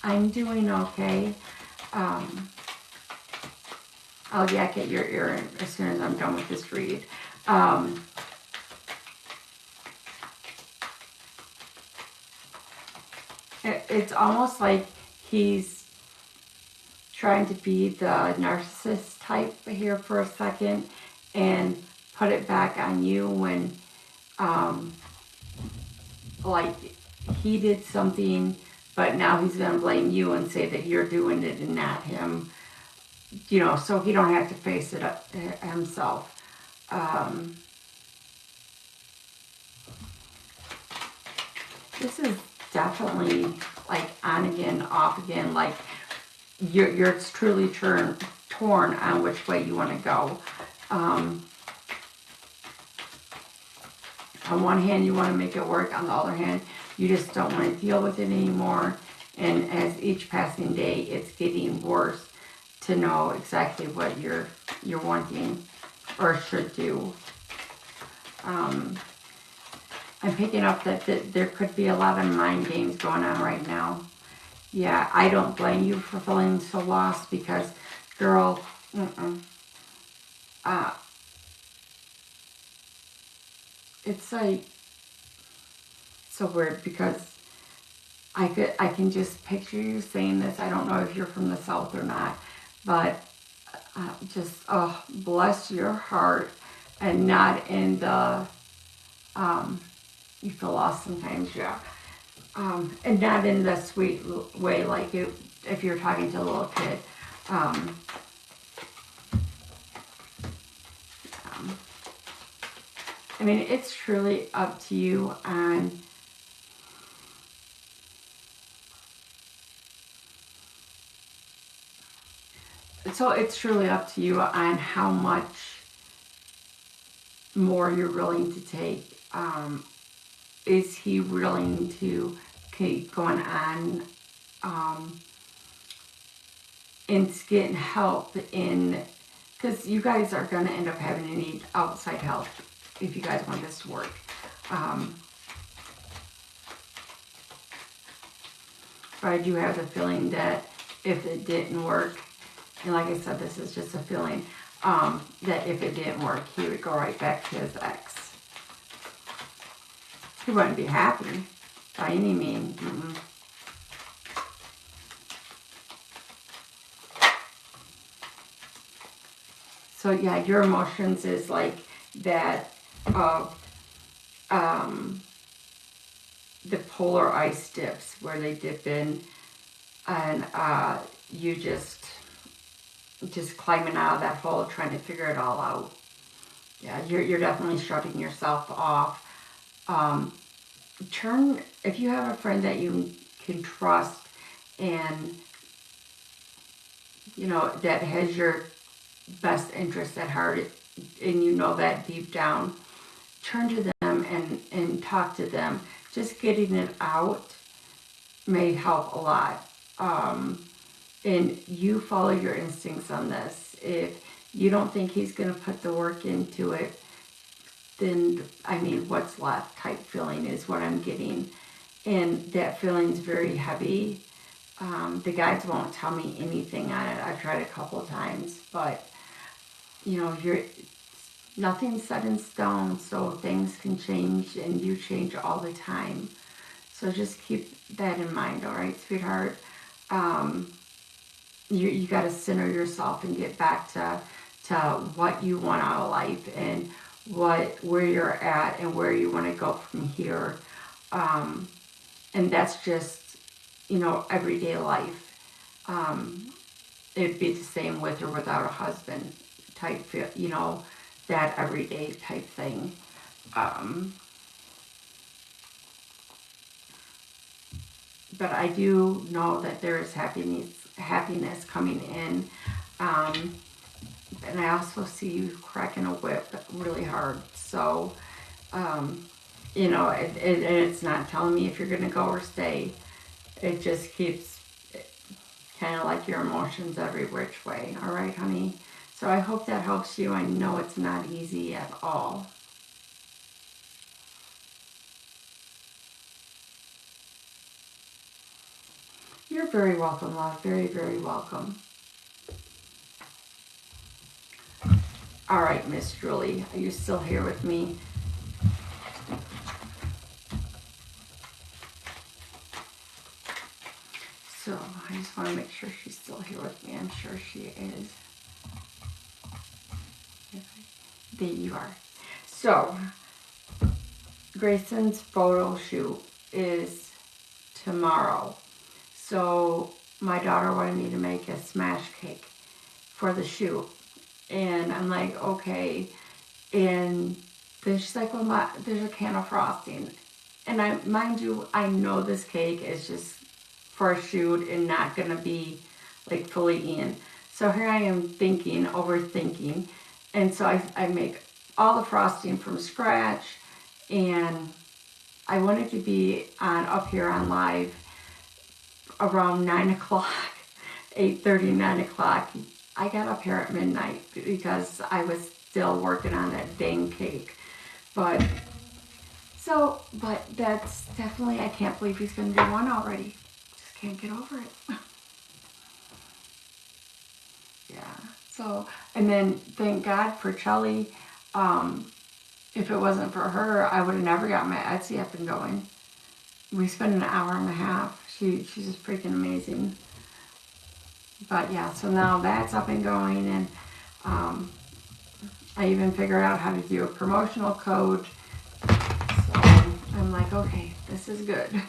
I'm doing okay. I'll yak at your ear as soon as I'm done with this read. It's almost like he's trying to be the narcissist type here for a second and put it back on you when like he did something, but now he's going to blame you and say that you're doing it and not him, so he don't have to face it up himself. This is definitely like on again, off again, like you're truly torn on which way you want to go. On one hand, you want to make it work. On the other hand, you just don't want to deal with it anymore. And as each passing day, it's getting worse to know exactly what you're wanting or should do. I'm picking up that there could be a lot of mind games going on right now. Yeah, I don't blame you for feeling so lost because, girl, it's so weird because I can just picture you saying this. I don't know if you're from the South or not, but just, oh, bless your heart, and not in the, you feel lost sometimes, yeah. And not in the sweet way, like if you're talking to a little kid. I mean, it's truly up to you on it's truly up to you on how much more you're willing to take. Is he willing to keep going on and getting help in, because you guys are going to end up having to need outside help if you guys want this to work. But I do have the feeling that if it didn't work, and like I said, this is just a feeling, that if it didn't work, he would go right back to his ex. He wouldn't be happy by any means. So yeah, your emotions is like that of the polar ice dips where they dip in, and you just climbing out of that hole trying to figure it all out. Yeah, you're definitely shutting yourself off. If you have a friend that you can trust and you know that has your best interest at heart, and you know that deep down, turn to them and talk to them. Just getting it out may help a lot. And you follow your instincts on this. If you don't think he's going to put the work into it, then, I mean, what's left type feeling is what I'm getting. And that feeling's very heavy. The guides won't tell me anything on it. I've tried a couple of times, but, you know, nothing's set in stone, so things can change, and you change all the time. So just keep that in mind, all right, sweetheart? You got to center yourself and get back to what you want out of life, and where you're at and where you want to go from here. And that's just, you know, everyday life. It'd be the same with or without a husband type, you know, that everyday type thing. But I do know that there is happiness coming in. And I also see you cracking a whip really hard. So, you know, it's not telling me if you're going to go or stay. It just keeps kind of like your emotions every which way. All right, honey? So I hope that helps you. I know it's not easy at all. You're very welcome, love. Very, very welcome. All right, Miss Julie, are you still here with me? So I just want to make sure she's still here with me. I'm sure she is. There you are. So Grayson's photo shoot is tomorrow. So my daughter wanted me to make a smash cake for the shoot. And I'm like, okay. And then she's like, well, there's a can of frosting. And mind you, I know this cake is just for a shoot and not going to be like fully in. So here I am thinking, overthinking. And so I make all the frosting from scratch. And I wanted to be up here on live around 9 o'clock, 8:30, 9 o'clock. I got up here at midnight because I was still working on that dang cake. But that's definitely, I can't believe he's going to do one already. Just can't get over it. Yeah. So, and then thank God for Chelly. If it wasn't for her, I would have never got my Etsy up and going. we spent an hour and a half. She's just freaking amazing. But yeah, so now that's up and going, and I even figured out how to do a promotional code. So I'm like, okay, this is good.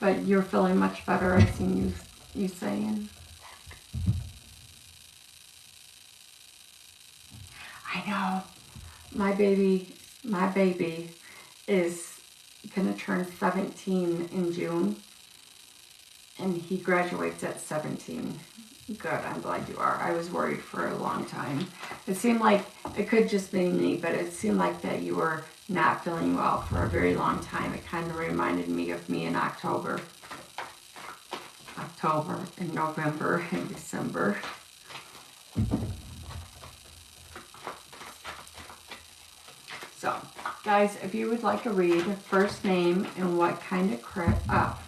But you're feeling much better, I've seen you saying. I know. My baby is gonna turn 17 in June, and he graduates at 17. Good, I'm glad you are. I was worried for a long time. It seemed like, it could just be me, but it seemed like that you were not feeling well for a very long time. It kind of reminded me of me in October and November and December. So, guys, if you would like to read first name and what kind of question, or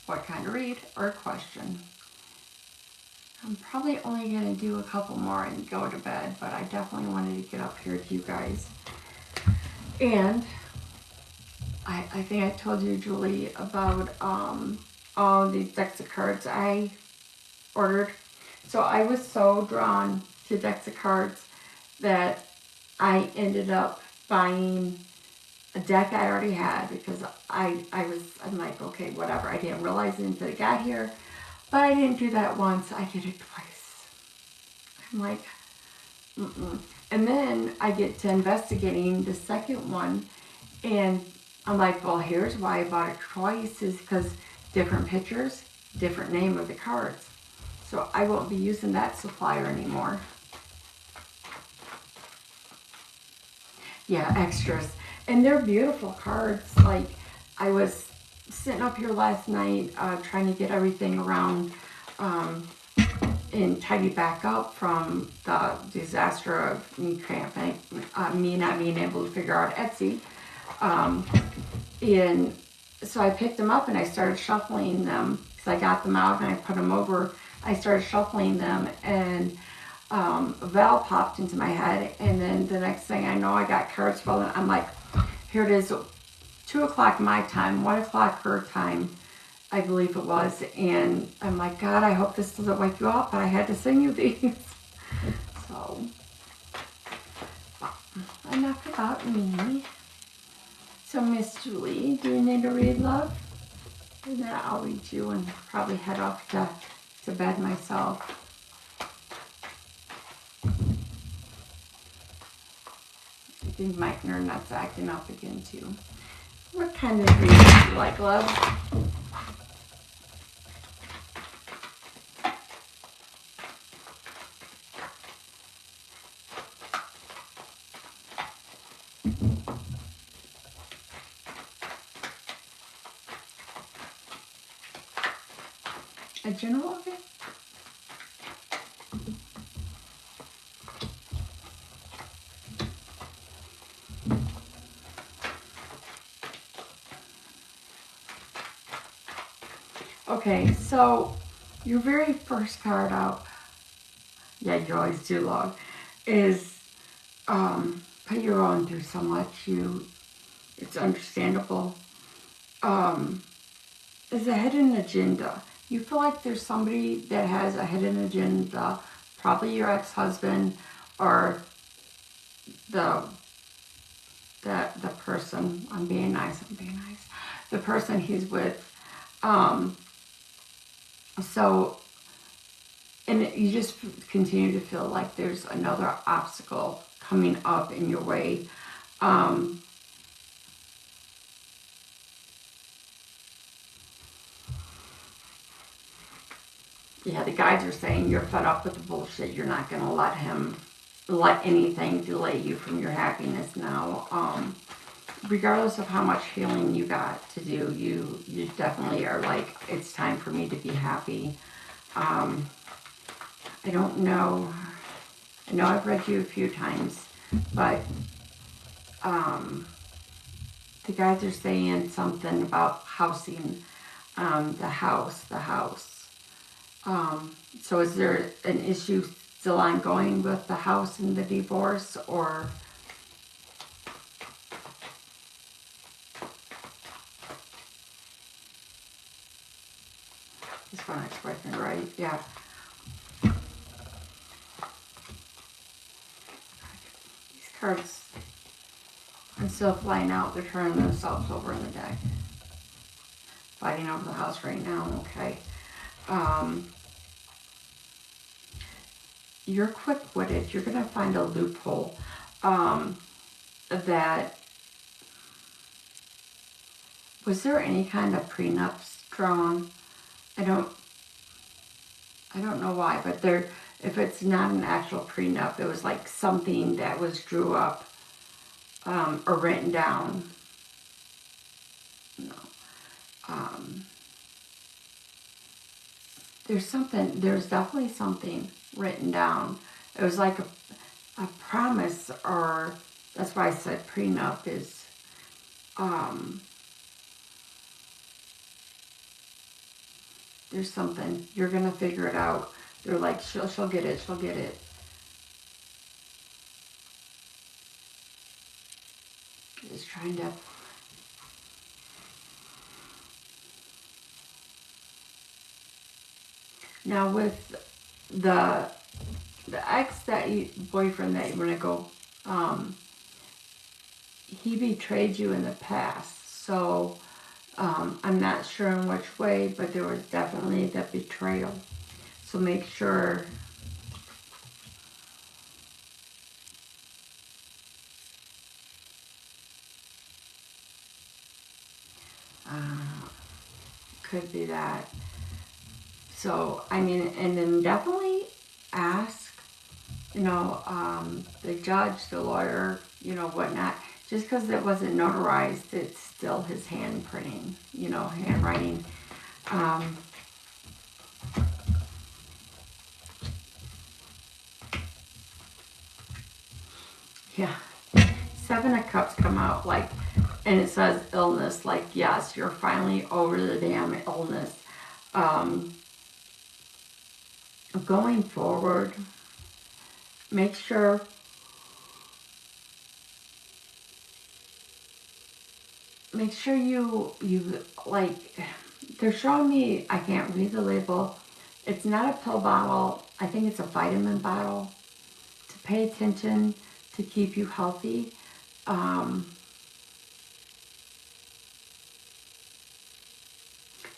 what kind of read or question. I'm probably only going to do a couple more and go to bed, but I definitely wanted to get up here to you guys. And I think I told you, Julie, about all these decks of cards I ordered. So I was so drawn to decks of cards that I ended up buying a deck I already had, because I'm like, okay, whatever. I didn't realize it until it got here, but I didn't do that once. I did it twice. I'm like, And then I get to investigating the second one, and I'm like, well, here's why I bought it twice, is because different pictures, different name of the cards. So I won't be using that supplier anymore. Yeah, extras. And they're beautiful cards. Like, I was sitting up here last night trying to get everything around and tidy back up from the disaster of me not being able to figure out Etsy. And so I picked them up and I started shuffling them, because I got them out and I put them over. I started shuffling them, and Val popped into my head, and then the next thing I know, I got cards falling. I'm like, here it is, 2 o'clock my time, 1 o'clock her time, I believe it was, and I'm like, God, I hope this doesn't wake you up, but I had to send you these. So, enough about me. So, Miss Julie, do you need to read, love? And then I'll read you and probably head off to bed myself. I think my internet's acting up again too. What kind of reading do you like, love? A general of it? Okay, so your very first card out, yeah, you always do, love, is but you're going through so much. It's understandable. Is a hidden agenda. You feel like there's somebody that has a hidden agenda, probably your ex-husband or the person. I'm being nice. The person he's with. So, and you just continue to feel like there's another obstacle coming up in your way. Yeah, the guides are saying you're fed up with the bullshit. You're not going to let anything delay you from your happiness now. Regardless of how much healing you got to do, you definitely are like, it's time for me to be happy. I don't know. I know I've read you a few times, but the guides are saying something about housing, the house. So is there an issue still ongoing with the house and the divorce, or This one ex-boyfriend, right? Yeah. These cards, instead of flying out, they're turning themselves over in the deck. Fighting over the house right now, okay. You're quick-witted. You're going to find a loophole that... Was there any kind of prenups drawn? I don't know why, but there, if it's not an actual prenup, it was like something that was drew up or written down. No. There's definitely something written down. It was like a promise, or that's why I said prenup is, there's something. You're going to figure it out. They're like, she'll get it. She'll get it. Just trying to... Now with the ex boyfriend that you're going to go, he betrayed you in the past. So I'm not sure in which way, but there was definitely that betrayal. So make sure... could be that. So, I mean, and then definitely ask, you know, the judge, the lawyer, you know, whatnot. Just because it wasn't notarized, it's still his handprinting, you know, handwriting. Yeah. 7 of Cups come out, like, and it says illness, like, yes, you're finally over the damn illness. Going forward, make sure you like, they're showing me, I can't read the label. It's not a pill bottle. I think it's a vitamin bottle to pay attention, to keep you healthy.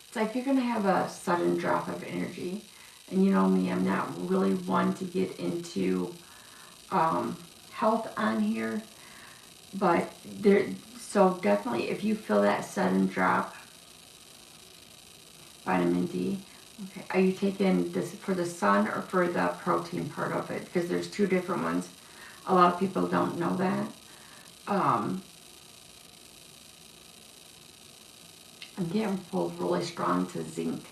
It's like you're going to have a sudden drop of energy. And you know me, I'm not really one to get into health on here. But so definitely if you feel that sudden drop, vitamin D. Okay, are you taking this for the sun or for the protein part of it? Because there's 2 different ones. A lot of people don't know that. I'm getting pulled really strong to zinc.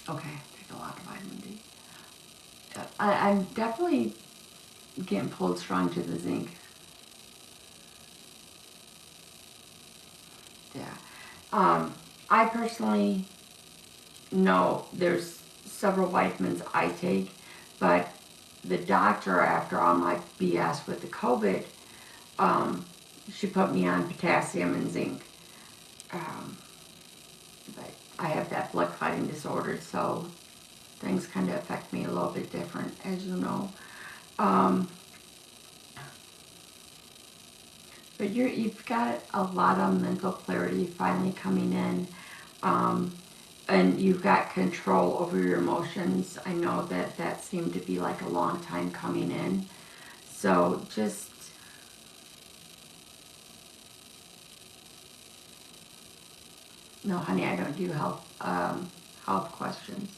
Okay, take a lot of vitamin D. I'm definitely getting pulled strong to the zinc. Yeah. I personally know there's several vitamins I take, but the doctor, after all my BS with the COVID, she put me on potassium and zinc. But I have that blood clotting disorder, so things kind of affect me a little bit different, as you know. But you've got a lot of mental clarity finally coming in. And you've got control over your emotions. I know that seemed to be like a long time coming in. So just... No, honey, I don't do health questions.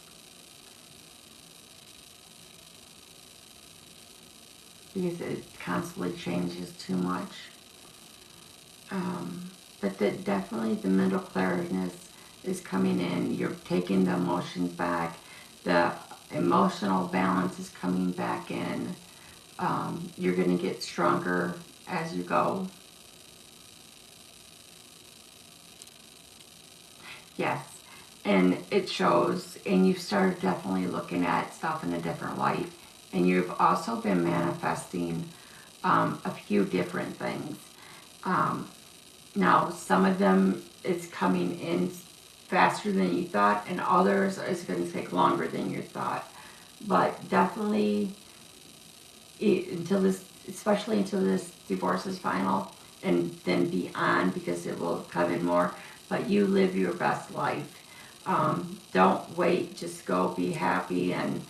Because it constantly changes too much. But definitely the mental clariness is coming in. You're taking the emotions back. The emotional balance is coming back in. You're going to get stronger as you go. Yes, and it shows, and you've started definitely looking at stuff in a different light. And you've also been manifesting a few different things. Now, some of them is coming in faster than you thought, and others is going to take longer than you thought. But definitely, until this, especially until this divorce is final, and then beyond, because it will come in more. But you live your best life. Don't wait. Just go. Be happy, and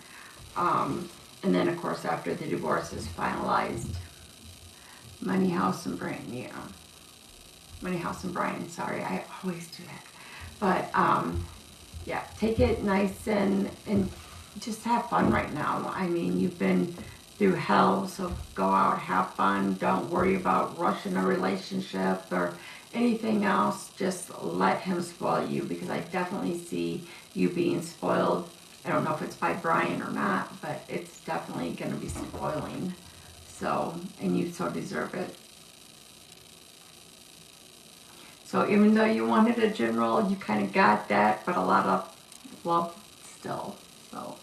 then of course after the divorce is finalized, money, house, and brain. Yeah. Money, House, and Brian. Sorry, I always do that. But yeah, take it nice and just have fun right now. I mean, you've been through hell, so go out, have fun. Don't worry about rushing a relationship or anything else. Just let him spoil you, because I definitely see you being spoiled. I don't know if it's by Brian or not, but it's definitely going to be spoiling. So, and you so deserve it. So even though you wanted a general, you kind of got that, but a lot of love still. So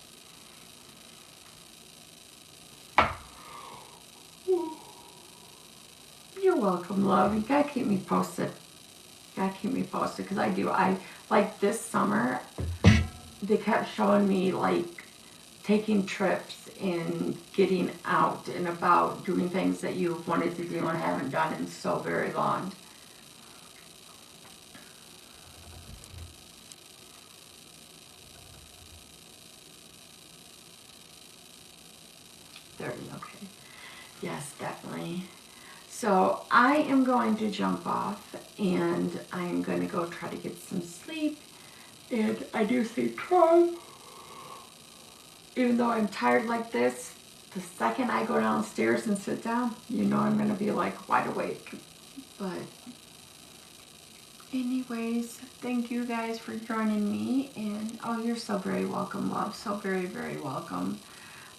you're welcome, love. You gotta keep me posted. You gotta keep me posted, because I do. I like this summer. They kept showing me like taking trips and getting out and about, doing things that you wanted to do and haven't done in so very long. 30, okay. Yes, definitely. So I am going to jump off, and I'm going to go try to get some sleep. And I do sleep try. Even though I'm tired like this, the second I go downstairs and sit down, you know I'm going to be like wide awake. But anyways, thank you guys for joining me. And oh, you're so very welcome, love. So very, very welcome.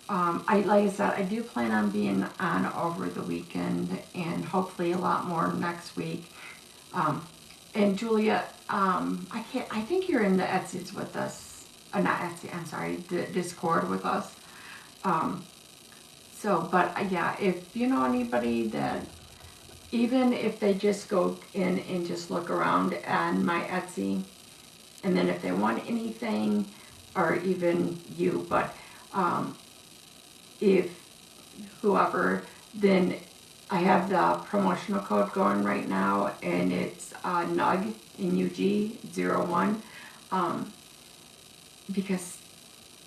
Like I said, I do plan on being on over the weekend, and hopefully a lot more next week. And Julia, I think you're in the Etsy's with us. Not Etsy, I'm sorry, the Discord with us. But yeah, if you know anybody that, even if they just go in and just look around on my Etsy, and then if they want anything, or even you, but if whoever, then I have the promotional code going right now, and it's NUG, NUG01, because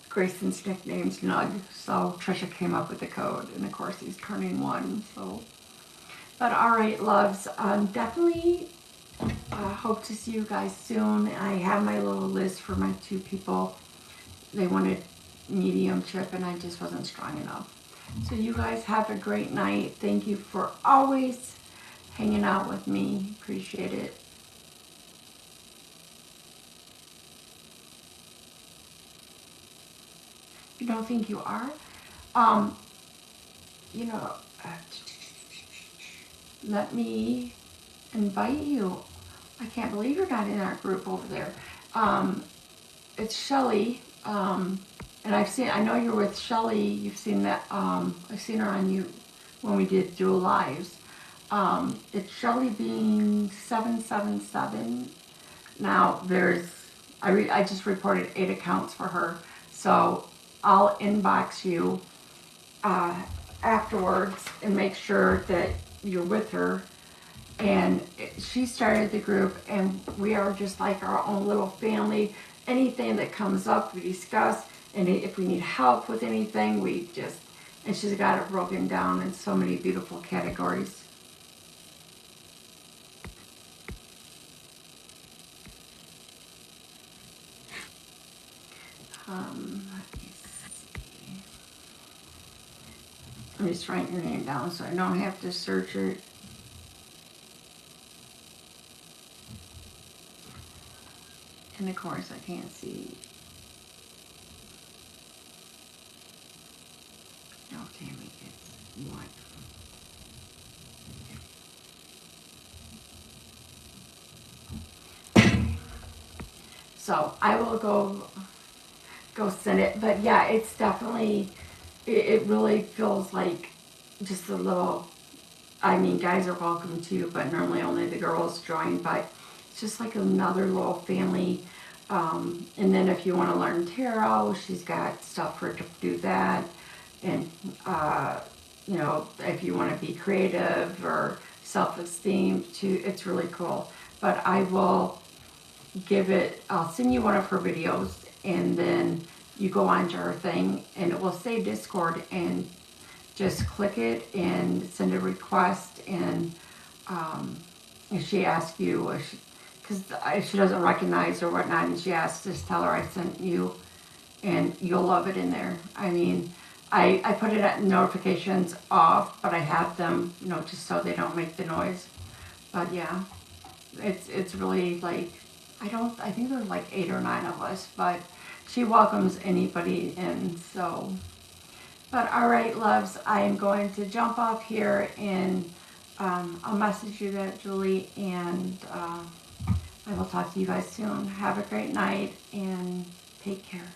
Grayson's nickname's Nug, so Trisha came up with the code, and of course he's turning 1, so. But alright, loves, definitely hope to see you guys soon. I have my little list for my 2 people. They wanted medium chip, and I just wasn't strong enough. So you guys have a great night. Thank you for always hanging out with me. Appreciate it. You don't think you are? You know, let me invite you. I can't believe you're not in our group over there. It's Shelly. And I know you're with Shelly. You've seen that. I've seen her on you when we did Dual Lives. It's Shelly Bean 777. Now I just reported 8 accounts for her, so I'll inbox you afterwards and make sure that you're with her. And she started the group, and we are just like our own little family. Anything that comes up, we discuss. And if we need help with anything, and she's got it broken down in so many beautiful categories. Let me see. I'm just writing your name down so I don't have to search it. And of course, I can't see. Oh, damn it, it's what? So I will go send it. But yeah, it's definitely, it really feels like just a little, I mean, guys are welcome too, but normally only the girls join, but it's just like another little family. And then if you want to learn tarot, she's got stuff for to do that. And, you know, if you want to be creative or self-esteem too, it's really cool. But I will I'll send you one of her videos, and then you go onto her thing and it will say Discord, and just click it and send a request. And if she asks you, because if she doesn't recognize or whatnot, and she asks, just tell her I sent you, and you'll love it in there. I mean, I put it at notifications off, but I have them, you know, just so they don't make the noise. But yeah, it's really like, I think there's like 8 or 9 of us, but she welcomes anybody in. So, but all right, loves, I am going to jump off here, and I'll message you that, Julie, and I will talk to you guys soon. Have a great night and take care.